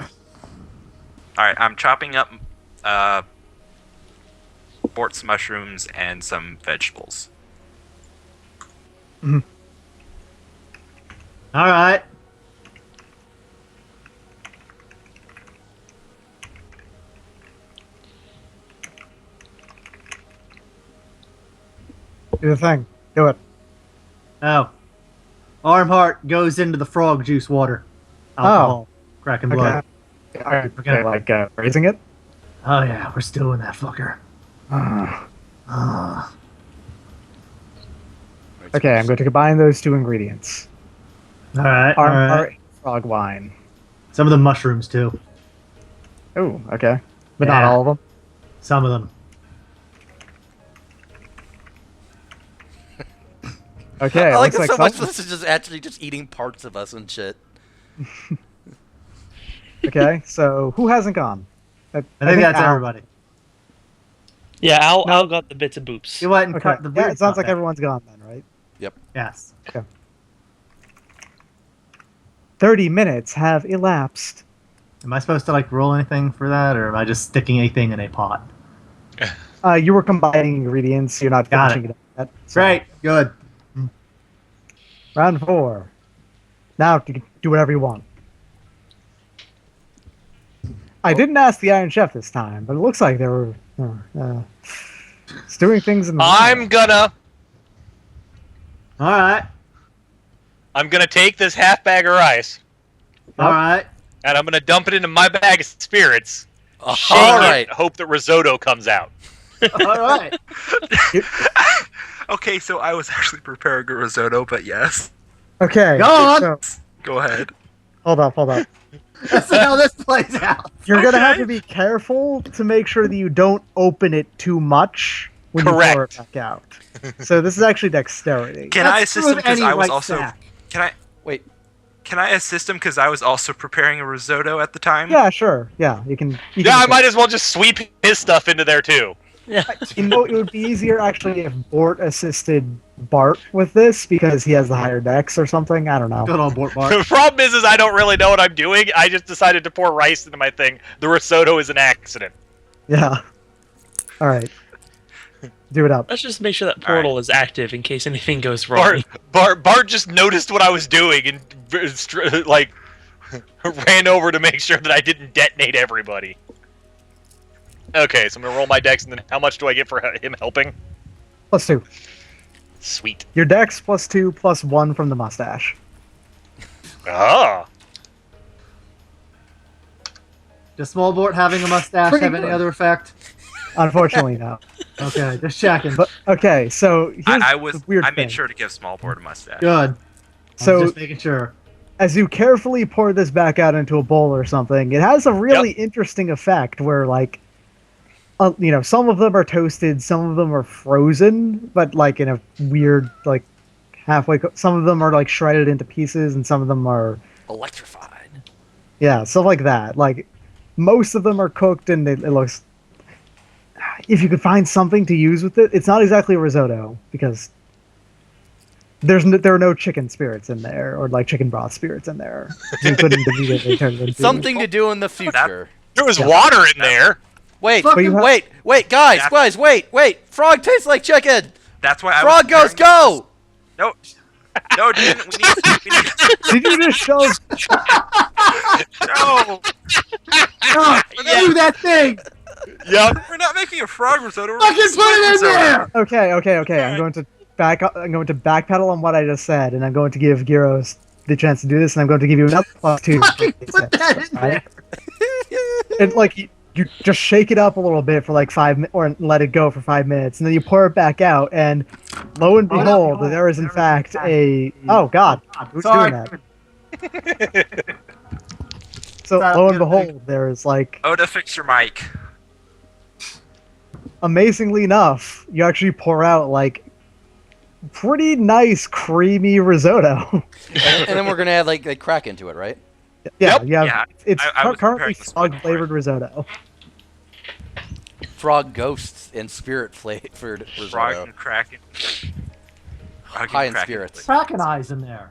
All right, I'm chopping up Bort's mushrooms and some vegetables. All right. Do the thing. Do it. Oh. Armheart goes into the frog juice water. Alcohol. Cracking blood. Are you like raising it? Oh yeah, we're still in that fucker. Okay, I'm going to combine those two ingredients. Alright, alright. Frog wine. Some of the mushrooms too. Oh, okay. But not Yeah. all of them? Some of them. Okay, I like looks it so much. some- This is just actually just eating parts of us and shit. Okay, so who hasn't gone? I think that's Al- everybody. Yeah, Al got the bits of boops. You went and Okay. cut the Yeah, weird it sounds stuff like out. everyone's gone then, right? Yes. 30 minutes have elapsed. Am I supposed to like roll anything for that, or am I just sticking anything in a pot? You were combining ingredients, you're not Got finishing it yet. so- Great. Good. Round 4. Now you can do whatever you want. I didn't ask the Iron Chef this time, but it looks like they were doing things in the I'm gonna Alright. take this half bag of rice Alright. and I'm gonna dump it into my bag of spirits. Shake All it, right. hope that risotto comes out. Alright. Okay, so I was actually preparing a risotto, but yes. Okay. Go on! So, Go ahead. hold up. Let's see how this plays out. You're gonna have Okay. to be careful to make sure that you don't open it too much when you pour it Correct. back out. So this is actually dexterity. Can I That's assist true him of because any I was right also? stack. Can I? Wait. Can I assist him because I was also preparing a risotto at the time? Yeah, sure. Yeah, you can. Yeah, I might as well just sweep his stuff into there too. You know, it would be easier actually if Bort assisted Bart with this because he has the higher dex or something. I don't know. Good on Bort Bart. The problem is I don't really know what I'm doing. I just decided to pour rice into my thing. The risotto is an accident. Yeah. All right. Do it up. Let's just make sure that All right. portal is active in case anything goes wrong. Bart just noticed what I was doing and like ran over to make sure that I didn't detonate everybody. Okay, so I'm gonna roll my dex, and then how much do I get for him helping? +2. Sweet. Your dex +2 +1 from the mustache. Ah. Does Small Bort having a mustache Pretty have any good. other effect? Unfortunately, no. Okay, just checking. But okay, so here's I the weird I thing. made sure to give Smallboard a mustache. Good. So Just making sure. as you carefully pour this back out into a bowl or something, it has a really interesting effect where, like, you know, some of them are toasted, some of them are frozen, but like in a weird, like, halfway. Some of them are like shredded into pieces, and some of them are, Electrified. yeah, stuff like that. Like, most of them are cooked, and it looks. If you could find something to use with it, it's not exactly a risotto because there are no chicken spirits in there or like chicken broth spirits in there. You couldn't immediately turn it into Something to do in the future. There was water in there. Wait, But you have- wait, guys, wait. Frog tastes like chicken. That's why I Frog was goes, preparing- go! No. No, dude, we need Did you just shove? no. Oh, do that thing! Yep. We're not making a frog risotto. We're Fucking making put it in risotto. there! Okay. I'm going to backpedal on what I just said, and I'm going to give Geros the chance to do this, and I'm going to give you another +2. Fucking put that in there! And like you just shake it up a little bit for like or let it go for 5 minutes, and then you pour it back out, and lo and behold, there is in fact a oh god, who's Sorry. doing that? So lo and behold, there is like Oda, fix your mic. amazingly enough, you actually pour out like pretty nice creamy risotto. And then we're gonna add like crack into it, right? Yeah, Yep. you have, Yeah, it's I was currently preparing this frog one for flavored it. risotto. Frog ghosts and spirit flavored risotto. Frog and kraken. Frog High in kraken. spirits. Kraken eyes in there.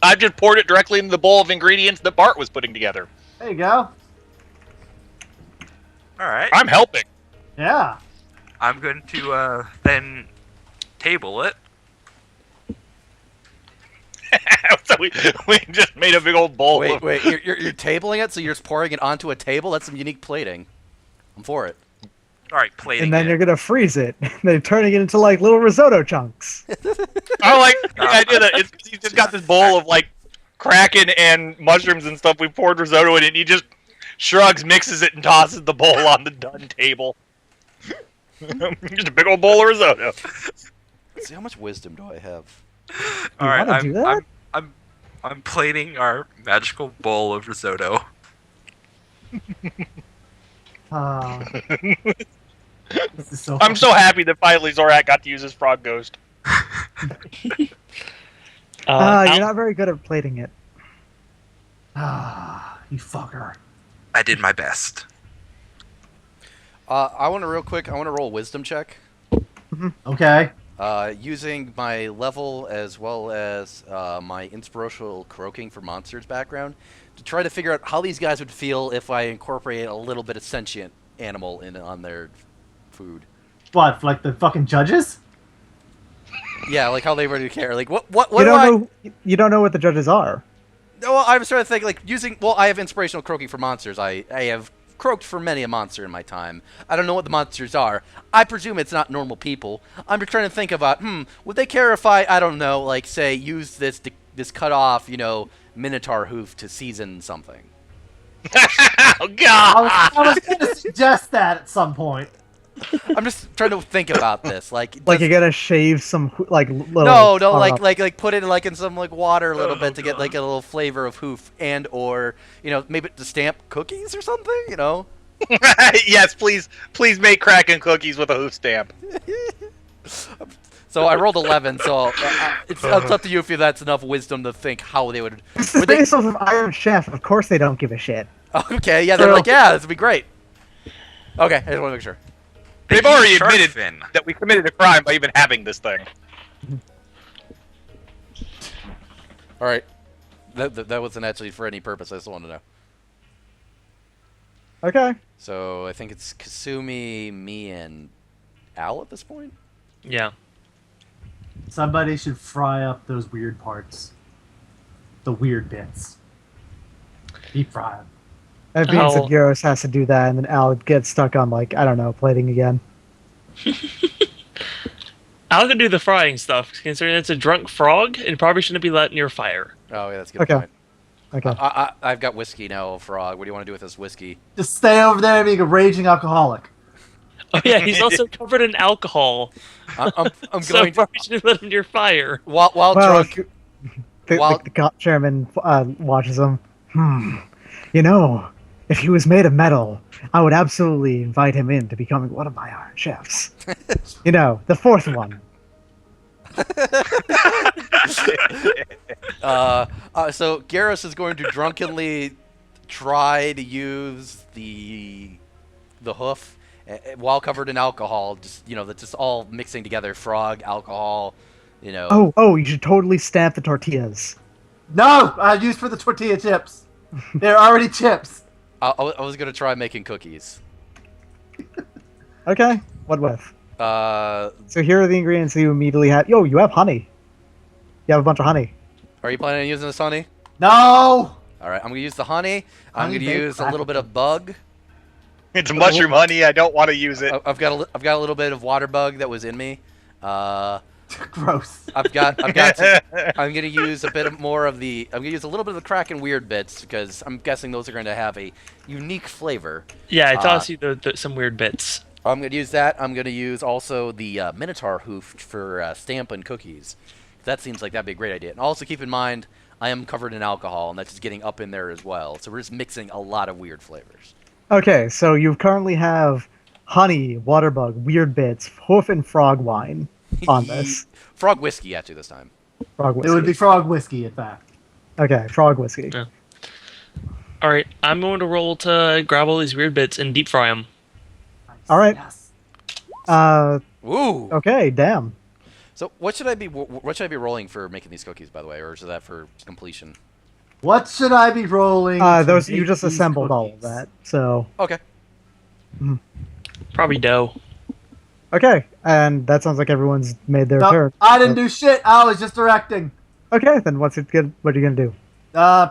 I just poured it directly into the bowl of ingredients that Bart was putting together. There you go. All right. I'm helping. Yeah. I'm going to then table it. So we just made a big old bowl. Wait, of, wait, you're tabling it, so you're just pouring it onto a table? That's some unique plating. I'm for it. All right, plating And then it. you're gonna freeze it. Then turning it into like little risotto chunks. I like the idea that he's just got this bowl of like kraken and mushrooms and stuff. We poured risotto in it, and he just shrugs, mixes it, and tosses the bowl on the done table. Just a big old bowl of risotto. Let's see, how much wisdom do I have? All right, wanna do that? I'm plating our magical bowl of risotto. This is so I'm so happy that finally Zorak got to use his frog ghost. You're Al- not very good at plating it. you fucker. I did my best. I want to roll a wisdom check. Okay. Using my level as well as my inspirational croaking for monsters background to try to figure out how these guys would feel if I incorporate a little bit of sentient animal on their food. What, like the fucking judges? Yeah, like how they really care. Like what You don't know what the judges are. No, I was trying to think like using. Well, I have inspirational croaking for monsters. I have croaked for many a monster in my time. I don't know what the monsters are. I presume it's not normal people. I'm just trying to think about, would they care if I don't know, like say use this cut off, minotaur hoof to season something? Oh God! I was going to suggest that at some point. I'm just trying to think about this. Like Like you gotta shave some like little. no, like put it like in some like water a little bit to get like a little flavor of hoof and or maybe to stamp cookies or something. Yes, please make kraken cookies with a hoof stamp. So I rolled 11. So it's up to you if that's enough wisdom to think how they would. This is based off of Iron Chef. Of course they don't give a shit. Okay, yeah, they're like, yeah, this would be great. Okay, I just want to make sure. They've already Shark admitted fin. that we committed a crime by even having this thing. All right, that wasn't actually for any purpose. I just wanted to know. Okay. So I think it's Kasumi, me, and Al at this point. Yeah. Somebody should fry up those weird parts. The weird bits. Deep fry 'em. That means that Al- Geros has to do that, and then Al gets stuck on like I don't know, plating again. Al can do the frying stuff, considering it's a drunk frog and probably shouldn't be let near fire. Oh yeah, that's a good Okay. point. Okay. I've got whiskey now, Frog. What do you want to do with this whiskey? Just stay over there being a raging alcoholic. Oh yeah, he's also covered in alcohol. I'm So going to, probably shouldn't let him near fire. while Well, drunk. the chairman watches him. If he was made of metal, I would absolutely invite him in to becoming one of my Iron Chefs. The fourth one. So Geros is going to drunkenly try to use the hoof while covered in alcohol. That's just all mixing together. Frog, alcohol. Oh, you should totally stamp the tortillas. No! I used for the tortilla chips. They're already chips. I was gonna try making cookies. Okay. What with? Uh, So here are the ingredients that you immediately have. You have honey. You have a bunch of honey. Are you planning on using this honey? No! All right, I'm gonna use the honey. I'm Honey gonna baked use a little bit of bug. It's mushroom honey. I don't want to use it. I've got a little bit of water bug that was in me. Gross. I'm gonna use a bit more of the. I'm gonna use a little bit of the Kraken weird bits because I'm guessing those are going to have a unique flavor. Yeah, it's honestly some weird bits. I'm gonna use that. I'm gonna use also the Minotaur hoof for stamping cookies. That seems like that'd be a great idea. And also keep in mind, I am covered in alcohol, and that's just getting up in there as well. So we're just mixing a lot of weird flavors. Okay, so you currently have honey, water bug, weird bits, hoof, and frog wine on this. Frog whiskey, actually, this time. Frog whiskey. It would be frog whiskey, in fact. Okay, frog whiskey. Yeah. All right, I'm going to roll to grab all these weird bits and deep fry them. Nice. All right. Yes. Woo! Okay, damn. So what should I be rolling for making these cookies, by the way, or is that for completion? What should I be rolling? to Those you make just these assembled all of cookies? that. So Okay. Probably dough. okay, and that sounds like everyone's made their Nope, turn. I didn't do shit. I was just directing. Okay, then what are you gonna do?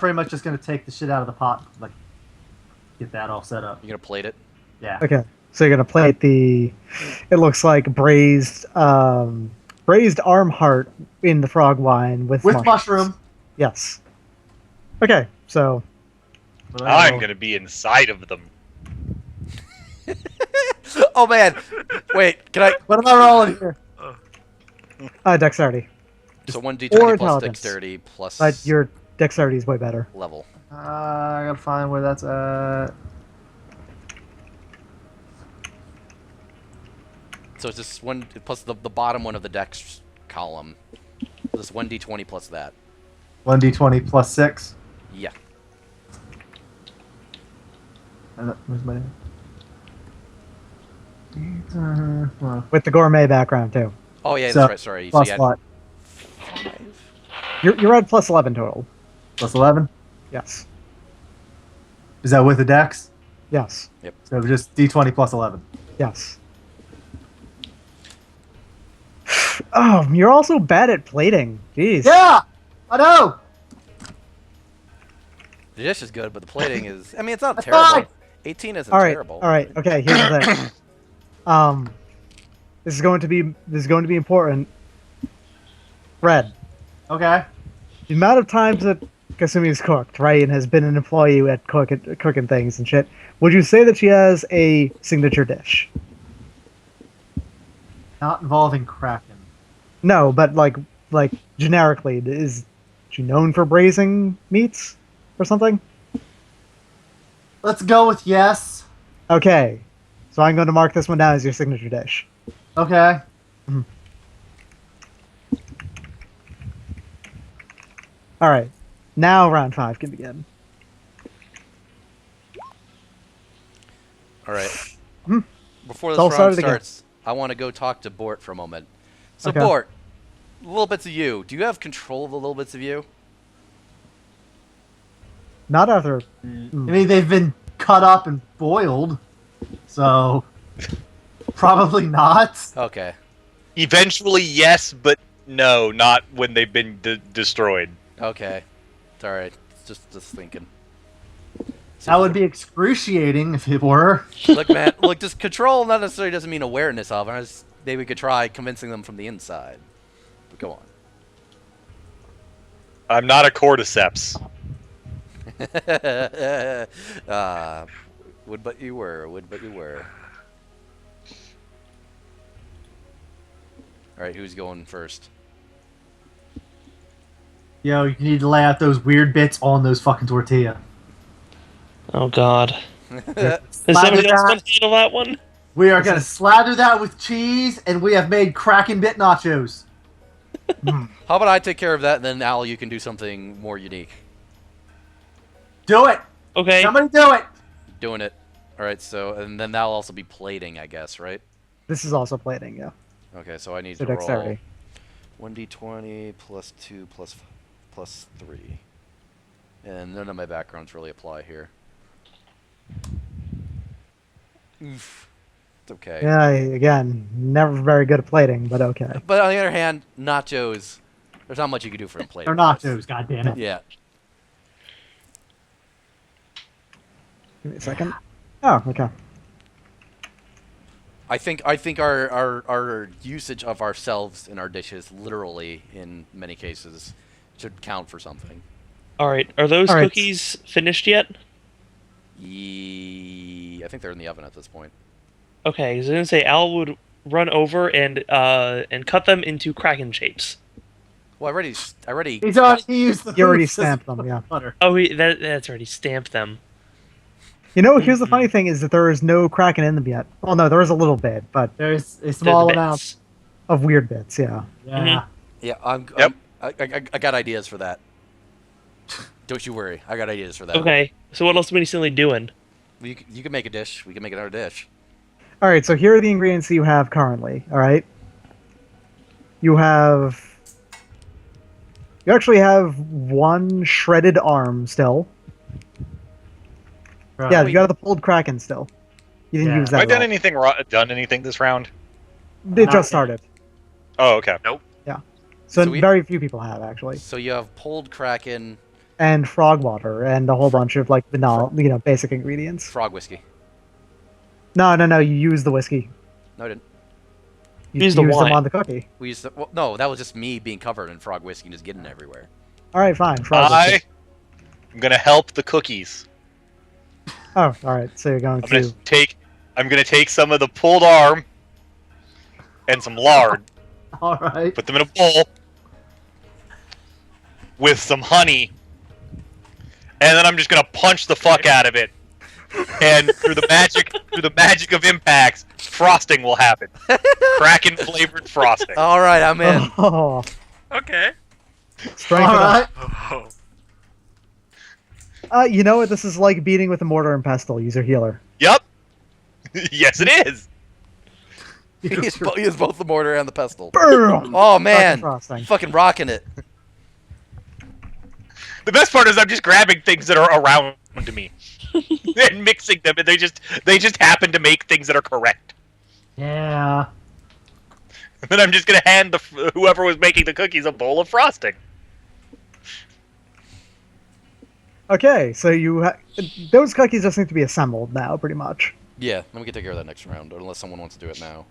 Pretty much just gonna take the shit out of the pot, like get that all set up. You gonna plate it? Yeah. Okay, so you're gonna plate the. It looks like braised arm heart in the frog wine with With mushrooms. mushroom. Yes. Okay, so I'm gonna be inside of them. Oh man! Wait, can I? What am I rolling here? dexterity, So 1d20 or plus intelligence. dexterity plus but your dexterity is way better. level. I gotta find where that's at. So it's just one plus the bottom one of the dex column. This 1d20 plus that. 1d20 plus 6. Yeah. Where's my well, With the gourmet background too. Oh yeah, So, that's right. Sorry. plus so you what? had 5. You're at plus 11 total. Plus 11? Yes. Is that with the dex? Yes. So just d20 plus 11. Yes. Oh, you're also bad at plating. Jeez. Yeah! I know! The dish is good, but the plating is. I mean, it's not That's terrible. fine. 18 isn't All right. terrible. All right. Okay. Here's the thing. This is going to be important. Red. Okay. The amount of times that Kasumi's cooked, right, and has been an employee at cooking things and shit. Would you say that she has a signature dish? Not involving Kraken. No, but like generically, is she known for braising meats or something? Let's go with yes. Okay, so I'm going to mark this one down as your signature dish. Okay. All right, now round 5 can begin. All right. Hmm. Before It's this all round started again. starts, I want to go talk to Bort for a moment. So Okay. Bort, little bits of you. Do you have control of the little bits of you? Not after. I mean, they've been cut up and boiled, so probably not. Okay. Eventually, yes, but no, not when they've been destroyed. Okay. It's all right. Just thinking. That would be excruciating if it were. Look, man. Look, just control not necessarily doesn't mean awareness of. Maybe we could try convincing them from the inside. But go on. I'm not a cordyceps. Would but you were. Would but you were. All right. Who's going first? Yo, you need to lay out those weird bits on those fucking tortilla. Oh God. Is Slather somebody else that. going to handle that one? We are gonna slather that with cheese, and we have made Kraken bit nachos. How about I take care of that, and then Al, you can do something more unique. Do it! Okay. Somebody do it! Doing it. All right. So, and then that'll also be plating, I guess, right? This is also plating, yeah. Okay. So I need So to roll dexterity. 1d20 plus 2 plus 3, and none of my backgrounds really apply here. Oof. It's okay. Yeah, again, never very good at plating, but okay. But on the other hand, nachos There's not much you can do for plated They're rice. nachos, goddammit. Yeah. Give me a second. Oh, okay. I think our usage of ourselves in our dishes, literally in many cases, should count for something. All right, are those All right. cookies finished yet? I think they're in the oven at this point. Okay, 'cause I was gonna say Al would run over and cut them into kraken shapes. Well, I already. He used the You already food stamped system them, yeah. butter. Oh, that's already stamped them. You know, here's the funny thing is that there is no Kraken in them yet. Well, no, there is a little bit, but There's a They're small the amount. bits. of weird bits, yeah. Yeah. Yeah, Yep. I got ideas for that. Don't you worry, I got ideas for that. Okay, so what else are we still doing? You can make a dish. We can make another dish. All right, so here are the ingredients that you have currently. All right, you actually have one shredded arm still. Right. Yeah, you got the pulled Kraken still. You didn't Yeah. use Have that. I done at all. anything done anything this round? It Not just yet. started, Oh, okay. so So we- very few people have actually. So you have pulled kraken, And frog water and a whole bunch of like vanilla, basic ingredients. frog whiskey. No, you use the whiskey. No, I didn't. You Use the use them wine. on the cookie. We used the, well, no, that was just me being covered in frog whiskey and just getting it everywhere. All right, fine. Frog I whiskey. am gonna help the cookies. Oh, all right. So you're going I'm gonna take some of the pulled arm and some lard, All right. put them in a bowl with some honey, and then I'm just gonna punch the fuck out of it. And through the magic of impacts, frosting will happen. Kraken flavored frosting. All right, I'm in. Oh, Okay. strength All it up. right. You know what? This is like beating with a mortar and pestle. Use your healer. Yep. Yes, it is. He is both the mortar and the pestle. Boom! Oh man, Frosting. fucking rocking it. The best part is I'm just grabbing things that are around me and mixing them, and they just happen to make things that are correct. Yeah. And then I'm just gonna hand whoever was making the cookies a bowl of frosting. Okay, so those cookies just need to be assembled now, pretty much. Yeah, then we can take care of that next round, unless someone wants to do it now.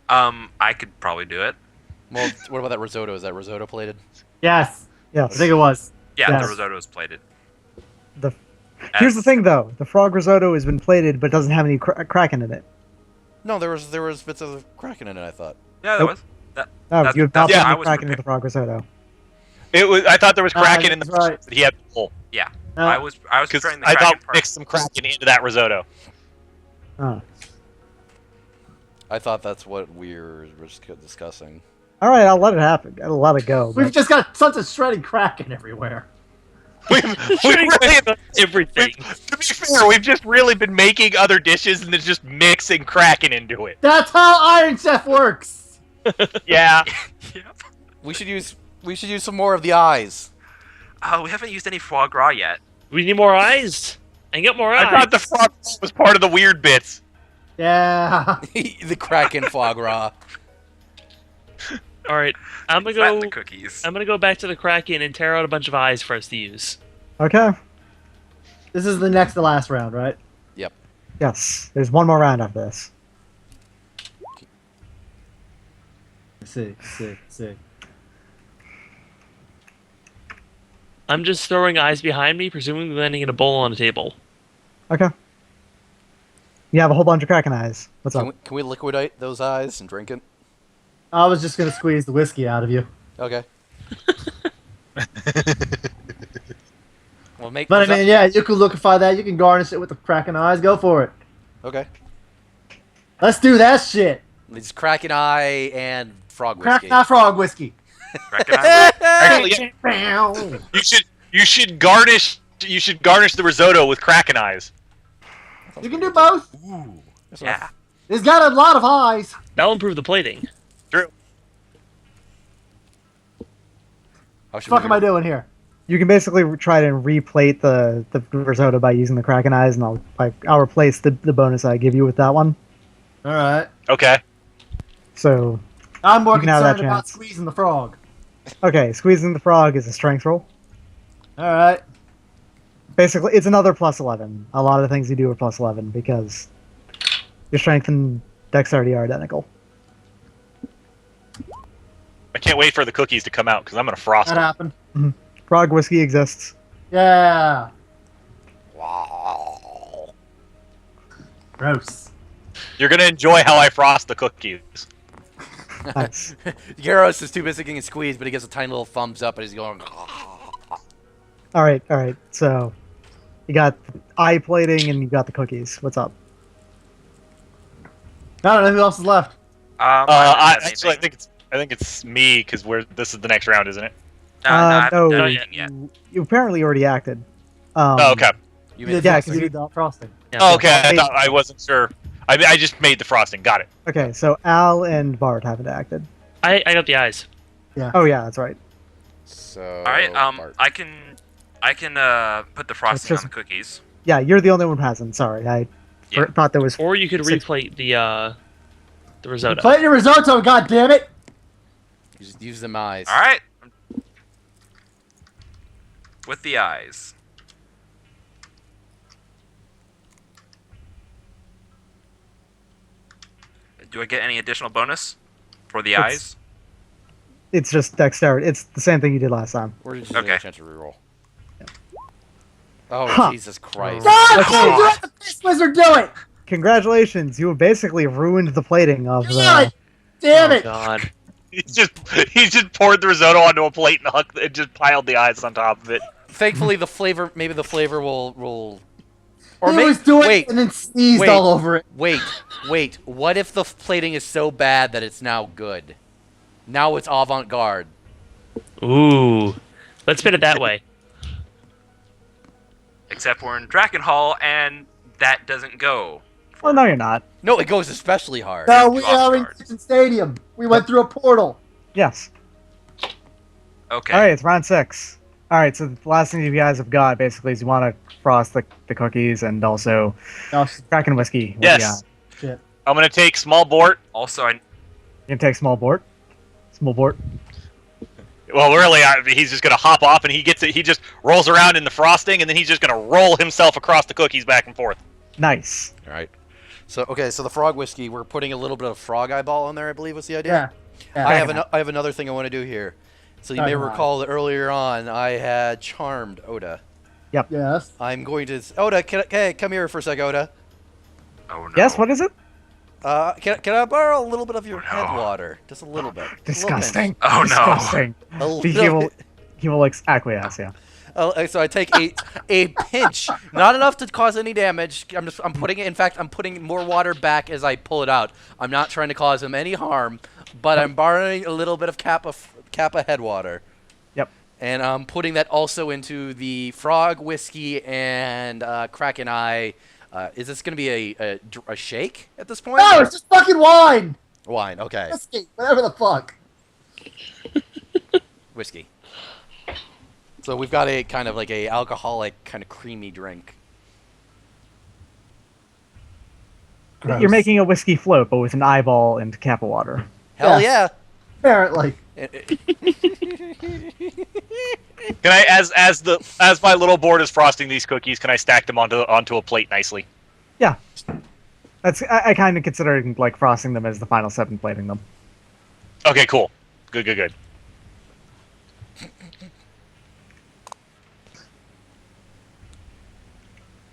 I could probably do it. Well, what about that risotto? Is that risotto plated? Yes. Yes. I think it was. Yeah, Yes. the risotto is plated. Here's the thing, though: the frog risotto has been plated, but doesn't have any Kraken in it. No, there was bits of kraken in it. I thought. Yeah, that Nope. was. That, No, That's- you have not that's- put I any was Kraken in prepared. the frog risotto. I thought there was Kraken in the that's right. but he had the bowl. I was Because preparing the I Kraken thought we part. mixed some Kraken into that risotto. Oh. I thought that's what we were just discussing. All right, I'll let it happen. I'll let it go. We've but- just got tons of shredded Kraken everywhere. We've really, Everything. to be fair, we've just really been making other dishes and then just mixing Kraken into it. That's how Iron Chef works. Yeah. Yep. We should use some more of the eyes. Oh, we haven't used any foie gras yet. We need more eyes. I get more eyes. I thought the frog was part of the weird bits. Yeah. The kraken foie gras. All right, I'm gonna Flatten go. the cookies. I'm gonna go back to the Kraken and tear out a bunch of eyes for us to use. Okay. This is the next to last round, right? Yes. There's one more round of this. See. I'm just throwing eyes behind me, presumably landing in a bowl on a table. Okay. You have a whole bunch of Kraken eyes. What's up? Can we liquidate those eyes and drink it? I was just gonna squeeze the whiskey out of you. Okay. Well, make. But I those mean, yeah, you can liquefy that. You can garnish it with the Kraken eyes. Go for it. Okay. Let's do that shit. It's kraken eye and frog whiskey. Kraken eye frog whiskey. Kraken eye. Actually, yeah, you should garnish the risotto with Kraken eyes. You can do both. Ooh. That's Yeah. enough. It's got a lot of eyes. That'll improve the plating. True. How should What the we fuck am I doing here? You can basically try to replate the risotto by using the Kraken eyes, and I'll replace the bonus I give you with that one. All right. Okay. So I'm more You can have that concerned about chance. squeezing the frog. Okay, squeezing the frog is a strength roll. All right. Basically, it's another +11. A lot of the things you do are +11 because your strength and dexterity are identical. I can't wait for the cookies to come out because I'm gonna frost That them. happened. Frog whiskey exists. Yeah. Wow. Gross. You're gonna enjoy how I frost the cookies. Nice. Geros is too busy getting squeezed, but he gets a tiny little thumbs up and he's going. All right. So you got eye plating and you got the cookies. What's up? I don't know who else is left. Actually, I think it's me because this is the next round, isn't it? No, I haven't no, done it yet. you apparently already acted. Oh, okay. You Yeah, made Yeah, because because you did the frosting. Yeah. Oh, okay. I thought I wasn't sure. I just made the frosting. Got it. Okay, so Al and Bart haven't acted. I got the eyes. Oh yeah, that's right. So. All right. Bart. I can put the frosting just- on the cookies. Yeah, you're the only one who hasn't. Sorry, I Yeah. thought there was. Or you could Six. replate the risotto. Play your risotto, god damn it! Use them eyes. All right. With the eyes. Do I get any additional bonus for the It's- eyes? It's just dexterity. It's the same thing you did last time. Or did you Okay. get a chance to reroll? Oh, Huh. Jesus Christ. God, how you let the Fist Wizard do it? Congratulations, you have basically ruined the plating of the. God damn Oh it! God. He just poured the risotto onto a plate and just piled the eyes on top of it. Thankfully, the flavor, maybe the flavor will. He was doing wait, it and then sneezed wait. all over it. wait. What if the plating is so bad that it's now good? Now it's avant-garde. Ooh. Let's spin it that way. Except we're in Drakkenhall, and that doesn't go. Well, no, you're not. No, it goes especially hard. No, we You are in off guard. Kitchen Stadium. We went through a portal. Yes. Okay. All right, it's round 6. All right, so the last thing you guys have got basically is you want to frost the cookies and also No, Kraken whiskey. What do you Yes. got? shit. I'm gonna take small Bort. Also, You can take small Bort. Small Bort. Well, really, he's just gonna hop off and he just rolls around in the frosting and then he's just gonna roll himself across the cookies back and forth. Nice. All right. So so the frog whiskey, we're putting a little bit of frog eyeball in there. I believe was the idea. Yeah. I have another thing I want to do here. So you may Dynamite. recall that earlier on I had charmed Oda. Yes. I'm going to Oda. Hey, come here for a sec, Oda. oh no. Yes. What is it? Can I borrow a little bit of your Oh, head no. water? Just a little bit. Disgusting. Oh, no. Disgusting. A little He bit. will. He will acquiesce. Yeah. So I take a pinch, not enough to cause any damage. I'm putting it. In fact, I'm putting more water back as I pull it out. I'm not trying to cause him any harm, but I'm borrowing a little bit of Kappa head water. Yep. And I'm putting that also into the frog whiskey and Kraken eye. Is this going to be a shake at this point? No, or- it's just fucking wine. Wine. Okay. Whiskey, whatever the fuck. Whiskey. So we've got a kind of like a alcoholic, kind of creamy drink. You're making a whiskey float, but with an eyeball and Kappa water. Hell Yes. yeah! Apparently. Can I, as my little board is frosting these cookies, can I stack them onto a plate nicely? Yeah. That's I kind of considering like frosting them as the final step in plating them. Okay, cool. Good.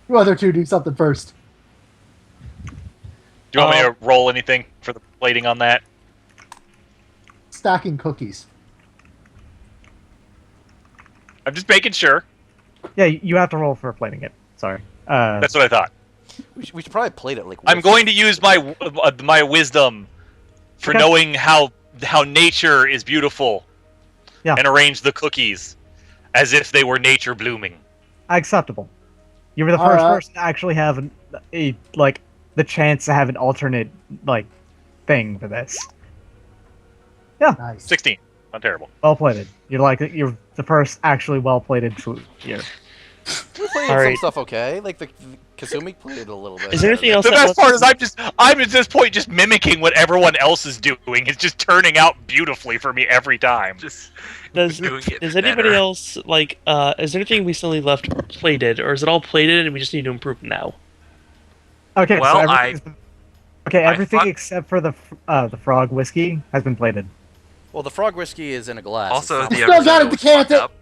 You other two do something first. Do you want me to roll anything for the plating on that? Stacking cookies. I'm just making sure. Yeah, you have to roll for plating it. Sorry. That's what I thought. we should probably plate it like. I'm going to use my wisdom for Okay. knowing how nature is beautiful. Yeah. And arrange the cookies as if they were nature blooming. Acceptable. You were the All first right. person to actually have the chance to have an alternate thing for this. Nice. 16. Not terrible. Well plated. You're the first actually well plated food here. We played All some right. stuff okay. Like the Kasumi played a little bit. Is there anything else? The that best part is lets- I'm at this point just mimicking what everyone else is doing. It's just turning out beautifully for me every time. Just Does doing it Does anybody better. else like? Is there anything we still need left plated, or is it all plated and we just need to improve now? Okay, Well, so everything thought- except for the frog whiskey has been plated. Well, the frog whiskey is in a glass. Also, It's the not- Still gotta Arizona was decant fucked it. up.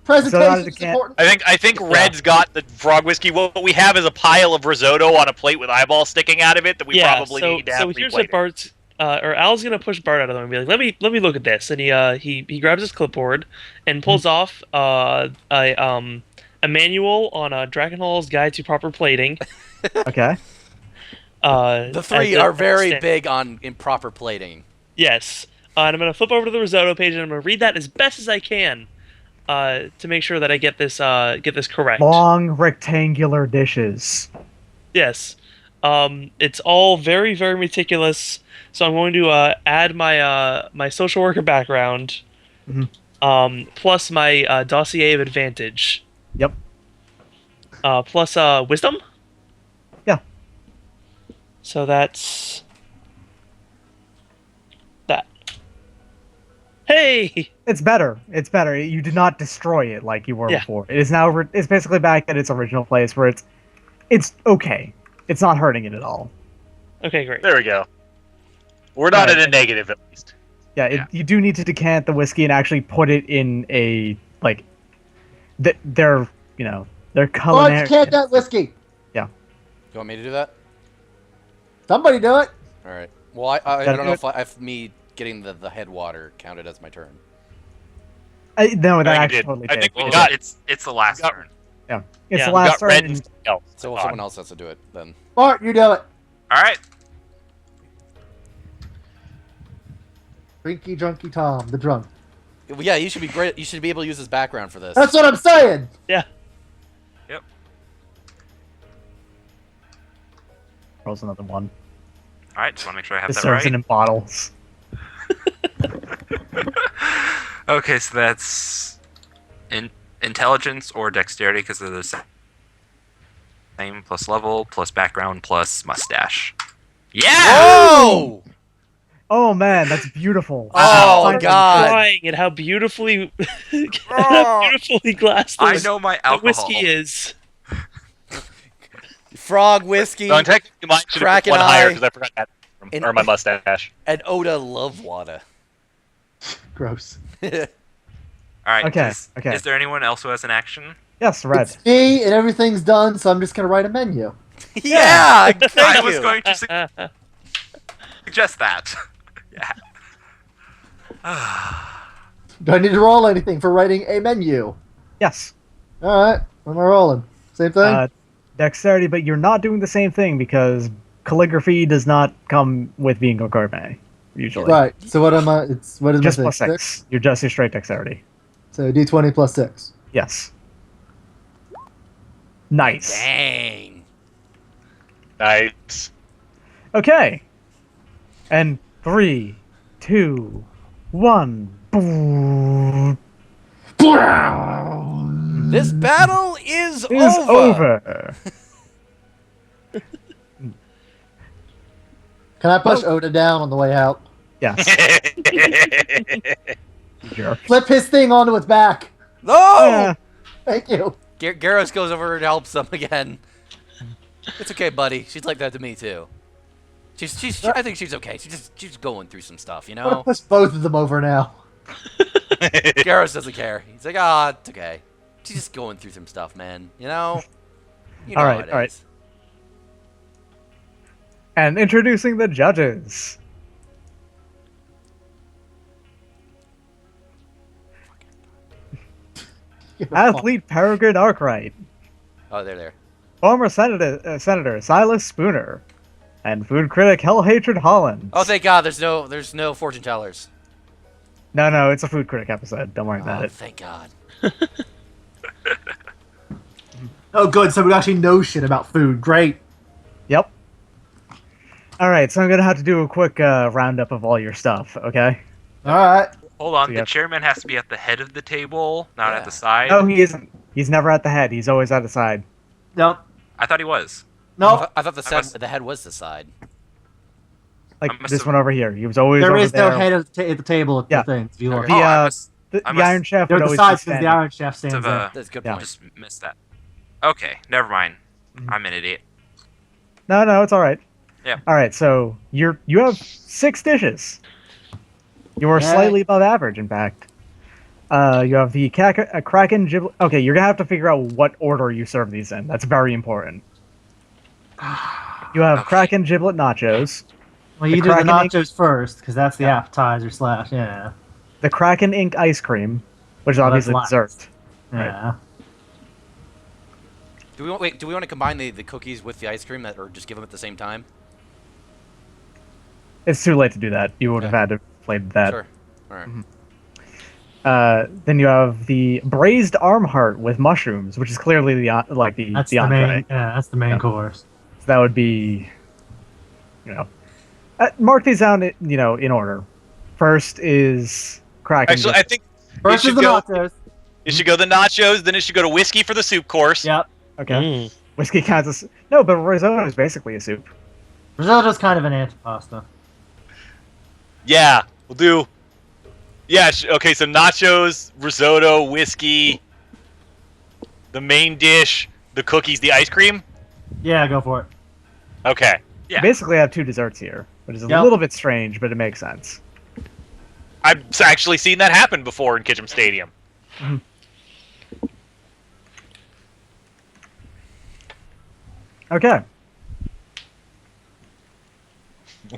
Presentation is decant. important. I think Red's got the frog whiskey. What we have is a pile of risotto on a plate with eyeballs sticking out of it that we probably need to have so here's what replated. Bart's or Al's gonna push Bart out of the way and be like, let me look at this, and he grabs his clipboard and pulls off a manual on Drakkenhall's Guide to Proper Plating. Okay. The three as a- are very stand- big on improper plating. Yes, and I'm gonna flip over to the risotto page and I'm gonna read that as best as I can to make sure that I get this correct. Long rectangular dishes. Yes. It's all very, very meticulous. So I'm going to add my social worker background, plus my dossier of advantage. Yep. Plus wisdom. Yeah. So that's that. Hey. It's better. It's better. You did not destroy it like you were Yeah. before. It is now. It's basically back at its original place where it's okay. It's not hurting it at all. Okay, great. There we go. We're not Right. at a negative, at least. Yeah, you do need to decant the whiskey and actually put it in a like. Their Bart, culinary. decant that whiskey. You want me to do that? Somebody do it. All right. Well, I Gotta don't do know it. if me getting the head water counted as my turn. No, that I think it actually did. totally I did. think we Well, got it's the last got- turn. It's Yeah, the we We last got turn. red and else. So on. someone else has to do it then. Bart, you do it. All right. Drinky drunky Tom, the drunk. Well, yeah, you should be great. You should be able to use his background for this. That's what I'm saying. Yeah. Yep. Rolls another one. All right. Just want to make sure I have This that serves right. it in bottles. Okay, so that's intelligence or dexterity because they're the same plus level plus background plus mustache. Yeah. Whoa! Oh man, that's beautiful. Oh, Finally. God. Crying at how beautifully, Oh. how beautifully glassed I this know my the alcohol. whiskey is. Frog whiskey So technically, mine should have Kraken been one higher eye, because I forgot that. and- Or my mustache. and Oda love water. Gross. All right. Okay, Is, okay. is there anyone else who has an action? Yes, red. It's me, and everything's done, so I'm just gonna write a menu. Yeah, thank I was you. going to suggest that. Yeah. Do I need to roll anything for writing a menu? Yes. All right, what am I rolling? Same thing. Dexterity, but you're not doing the same thing because calligraphy does not come with being a gourmet usually. Right. So what am I? What is Just my plus thing? 6. You're just your straight dexterity. So D20 plus 6. Yes. Nice. Dang. Nice. Okay. And 3, 2, 1. Boom. This battle is Is over. over. Can I push Oda down on the way out? Yes. You jerk. Flip his thing onto its back. No! Yeah. Thank you. Geros goes over and helps them again. It's okay, buddy. She's like that to me too. I think she's okay. She's going through some stuff, you I'm gonna know. push both of them over now. Geros doesn't care. He's like, ah, it's okay. She's just going through some stuff, man. You know. You know All how right, it all right. is. And introducing the judges. Athlete Peregrine Arkwright. Oh, they're there. Former Senator Silas Spooner. And food critic Hell Hatred Holland. Oh, thank God. There's no fortune tellers. No, it's a food critic episode. Don't worry about Oh, it. thank God. Oh, good. So we actually know shit about food. Great. Yep. Alright, so I'm gonna have to do a quick roundup of all your stuff, okay? All right. Hold on. So you The have- chairman has to be at the head of the table, not Yeah. at the side. No, he isn't. He's never at the head. He's always at the side. Nope. I thought he was. Nope. I thought I must- the head was the side. Like I must this have- one over here. He was always There over is there. no head at the table at Yeah. the things. If you look. Okay. Oh, The, I the must Iron Chef They're would the always sides be because the standing. Iron Chef stands have, there. That's a good Yeah. point. just missed that. Okay, never mind. Mhm. I'm an idiot. No, it's all right. Yeah. All right, so you have 6 dishes. You are Yeah. slightly above average, in fact. You have the Kraken giblet. Okay, you're gonna have to figure out what order you serve these in. That's very important. You have Okay. Kraken giblet nachos, Well, you the do the Kraken ink- nachos first because that's the appetizer slash. Yeah. the Kraken ink ice cream, which is Well, that's obviously last. dessert. Yeah. Do we want to combine the cookies with the ice cream, or just give them at the same time? It's too late to do that. You would have Okay. had to play that. Sure. All right. Then you have the braised arm heart with mushrooms, which is clearly the That's the entree. main. Yeah, that's the main Yeah. course. So that would be, mark these down, in order. First is Kraken. Actually, I think First you is should the go. nachos. It should go the nachos, then it should go to whiskey for the soup course. Yep. Okay. Mm. Whiskey counts as no, but risotto is basically a soup. Risotto's kind of an antipasta. Yeah, we'll do. Yeah, okay, so nachos, risotto, whiskey, the main dish, the cookies, the ice cream. Yeah, go for it. Okay. Yeah. Basically, I have 2 desserts here, which is a Yep. little bit strange, but it makes sense. I've actually seen that happen before in Kitchen Stadium. Okay.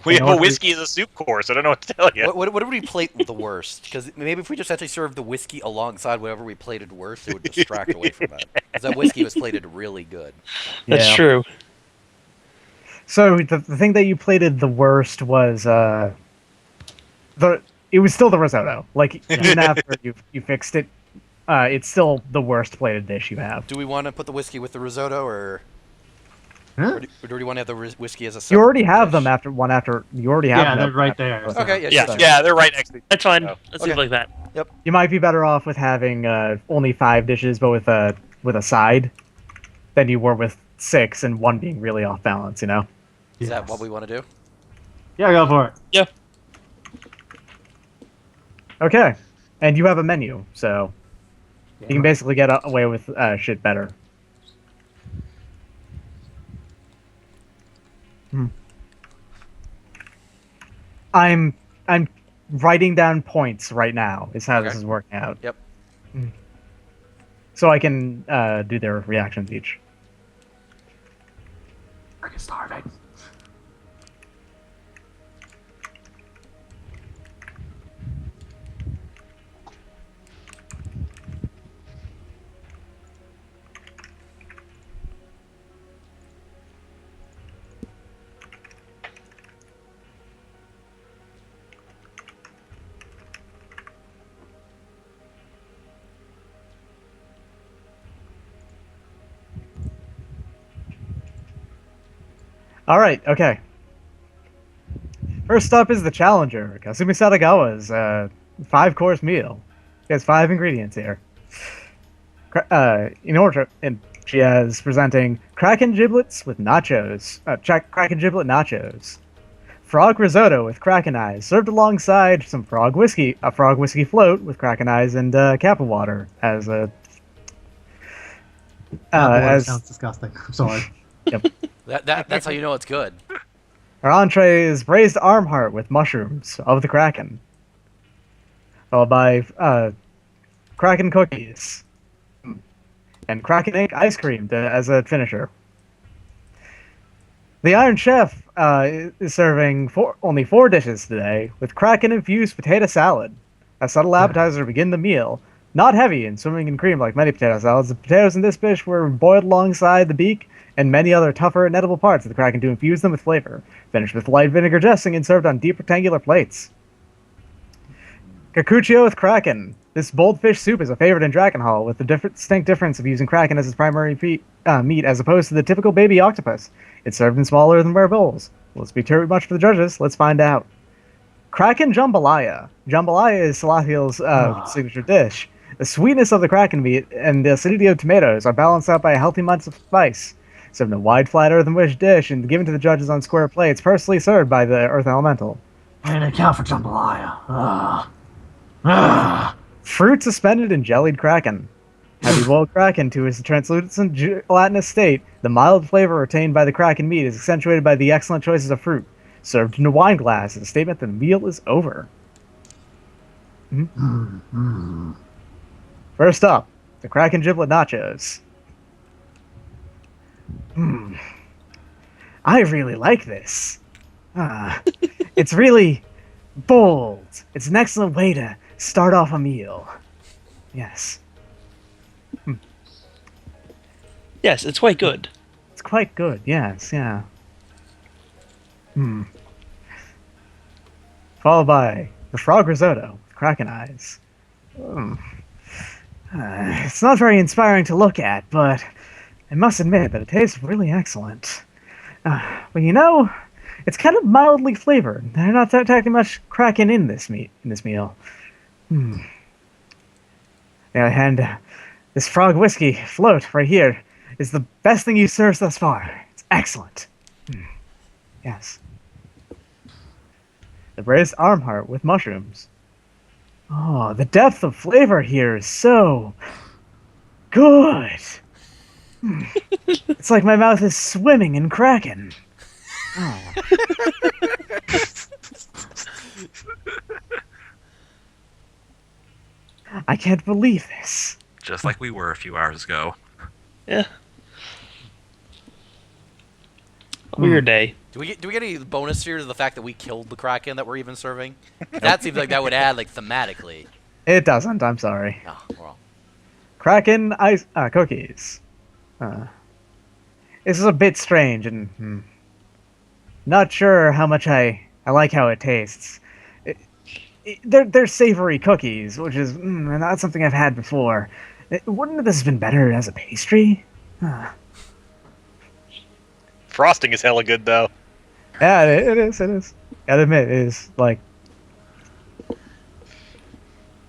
We You have know a what, whiskey as a soup course. I don't know what to tell you. What would we plate the worst? Because maybe if we just actually served the whiskey alongside whatever we plated worst, it would distract away from that. Because that whiskey was plated really good. That's Yeah. true. So the thing that you plated the worst was it was still the risotto. Like even after you fixed it, it's still the worst plated dish you have. Do we want to put the whiskey with the risotto, or Huh? do we want to have the whiskey as a You separate already have them dish? after you already have Yeah, them. they're right there. so- Okay, Yeah. sure. Yeah, they're right next to That's fine. Oh. Let's leave it like that. You might be better off with having only 5 dishes, but with a side, than you were with 6 and one being really off balance. Is that Yes. what we want to do? Yeah, go for it. Yeah. Okay, and you have a menu, so you can basically get away with shit better. I'm writing down points right now. Is how this Okay. is working out. Yep. So I can do their reactions each. Freaking starving. All right. Okay. First up is the challenger, Kasumi Satogawa's 5-course meal. She has 5 ingredients here. And she has presenting Kraken giblets with nachos. Kraken giblet nachos. Frog risotto with Kraken eyes, served alongside some frog whiskey. A frog whiskey float with Kraken eyes and Kappa water as a. Sounds disgusting. I'm sorry. That's how you know it's good. Our entree is braised arm heart with mushrooms of the Kraken, followed by Kraken cookies and Kraken ink ice cream as a finisher. The Iron Chef is serving only 4 dishes today, with Kraken-infused potato salad, a subtle appetizer to begin the meal. Not heavy and swimming in cream like many potato salads, the potatoes in this dish were boiled alongside the beak and many other tougher and edible parts of the Kraken to infuse them with flavor, finished with light vinegar dressing and served on deep rectangular plates. Chorocojo with Kraken. This bold fish soup is a favorite in Drakkenhall, with the distinct difference of using Kraken as its primary meat as opposed to the typical baby octopus. It's served in smaller earthenware bowls. Will this be too much for the judges? Let's find out. Kraken jambalaya. Jambalaya is Salahiel's signature dish. The sweetness of the Kraken meat and the acidity of tomatoes are balanced out by a healthy amount of spice. Served in a wide, flat earthenware dish and given to the judges on square plates, personally served by the Earth Elemental. And account for jambalaya. Ugh. Fruit suspended in jellied Kraken. Having boiled Kraken to its translucent gelatinous state, the mild flavor retained by the Kraken meat is accentuated by the excellent choices of fruit. Served in a wine glass is a statement that the meal is over. First up, the Kraken giblet nachos. I really like this. It's really bold. It's an excellent way to start off a meal. Yes. Yes, it's quite good. It's quite good, yes, yeah. Followed by the frog risotto with Kraken eyes. It's not very inspiring to look at, but I must admit that it tastes really excellent. But you know, it's kind of mildly flavored. There's not technically much Kraken in this meal. On the other hand, this frog whiskey float right here is the best thing you've served thus far. It's excellent. Yes. The braised arm heart with mushrooms. Oh, the depth of flavor here is so good. It's like my mouth is swimming in Kraken. Oh. I can't believe this. Just like we were a few hours ago. Yeah. Weird day. Do we get any bonus here to the fact that we killed the Kraken that we're even serving? That seems like that would add like thematically. It doesn't, I'm sorry. Oh, well. Kraken ice cookies. This is a bit strange and not sure how much I like how it tastes. They're savory cookies, which is not something I've had before. Wouldn't this have been better as a pastry? Frosting is hella good though. Yeah, it is. Gotta admit, it is like.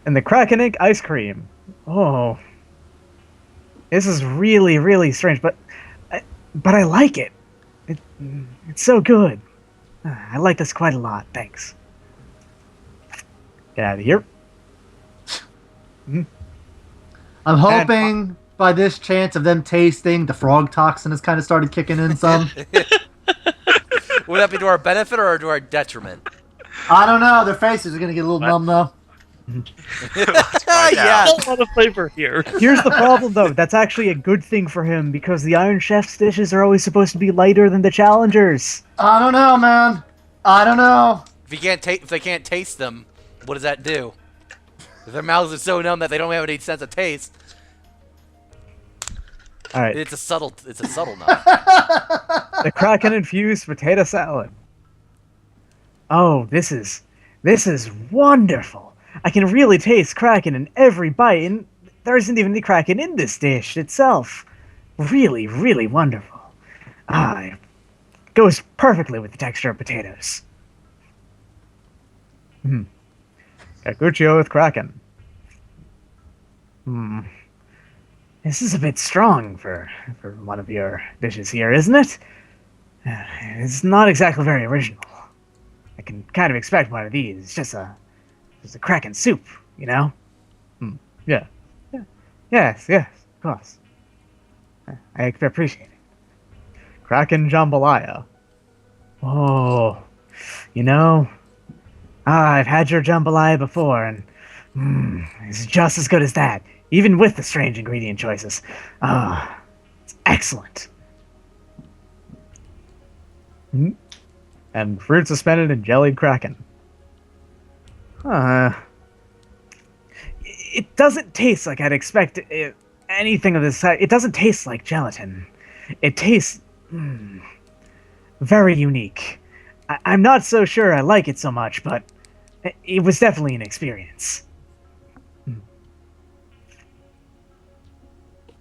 And the Kraken Ink ice cream. Oh. This is really, really strange, but I like it. It's so good. I like this quite a lot. Thanks. Get out of here. I'm hoping by this chance of them tasting, the frog toxin has kind of started kicking in some. Would that be to our benefit or to our detriment? I don't know. Their faces are going to get a little numb, though. Yeah. A lot of flavor here. Here's the problem, though. That's actually a good thing for him because the Iron Chef's dishes are always supposed to be lighter than the Challengers. I don't know, man. I don't know. If they can't taste them, what does that do? If their mouths are so numb that they don't have any sense of taste. All right. It's a subtle numb. The Kraken infused potato salad. Oh, this is wonderful. I can really taste Kraken in every bite, and there isn't even any Kraken in this dish itself. Really, really wonderful. It goes perfectly with the texture of potatoes. Chorocojo with Kraken. This is a bit strong for one of your dishes here, isn't it? It's not exactly very original. I can kind of expect one of these. It's just a Kraken soup, you know? Yeah. Yes, of course. I appreciate it. Kraken jambalaya. Oh, you know, I've had your jambalaya before, and it's just as good as that, even with the strange ingredient choices. It's excellent. And fruit suspended in jellied Kraken. It doesn't taste like I'd expect anything of this type. It doesn't taste like gelatin. It tastes very unique. I'm not so sure I like it so much, but it was definitely an experience.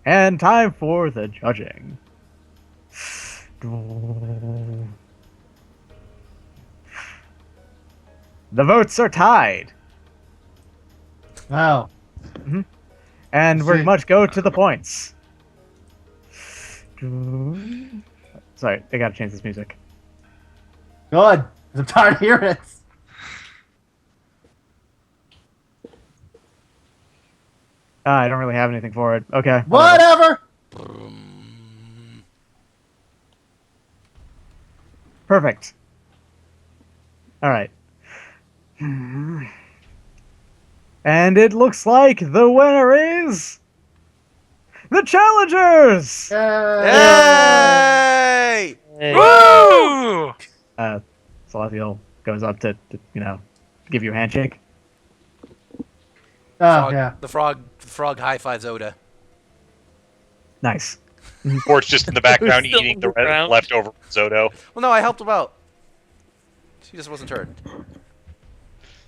And time for the judging. The votes are tied. Wow. And we Shit. must go to the points. Sorry, I gotta change this music. Good. I'm tired of hearing it. I don't really have anything for it. Okay. Whatever. Perfect. All right. And it looks like the winner is the challengers. Hey! Hey. Woo! Salathiel goes up to give you a handshake. Oh, Frog, yeah. The frog high fives Oda. Nice. Bort's just in the background Still eating the underground. leftover Zodo. Well, no, I helped him out. He just wasn't turned.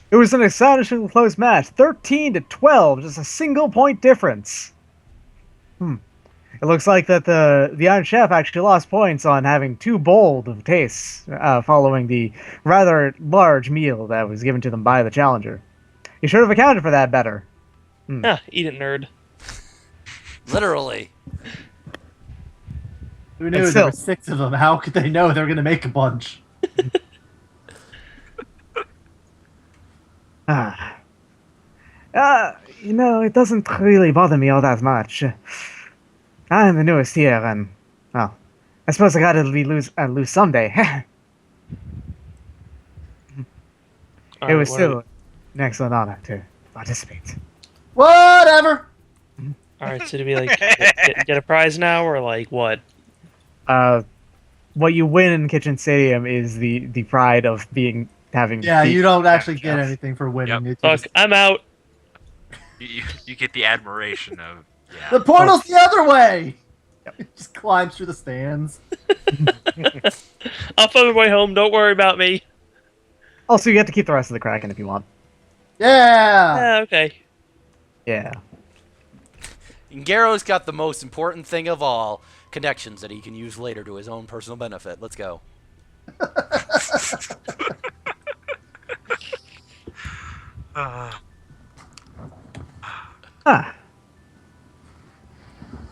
It was an astonishingly close match, 13-12, just a single point difference. It looks like that the Iron Chef actually lost points on having too bold of tastes following the rather large meal that was given to them by the challenger. You should have accounted for that better. Ah, eat it, nerd. Literally. Who knew still- there were 6 of them? How could they know they were going to make a bunch? It doesn't really bother me all that much. I'm the newest here, and, well, I suppose I gotta lose someday. All It right, was what still an excellent honor to participate. Whatever. All right, so do we like get a prize now, or like what? What you win in Kitchen Stadium is the pride of having. Yeah, beat you don't actually Chef. get anything for winning. Yep. It's Fuck, just- I'm out. You get the admiration of The portal's the other way. It just climbs through the stands. I'll find my way home. Don't worry about me. Also, you get to keep the rest of the Kraken if you want. Yeah. Yeah, okay. Yeah. And Geros got the most important thing of all, connections that he can use later to his own personal benefit. Let's go. Ah.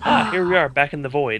Ah, here we are, back in the void.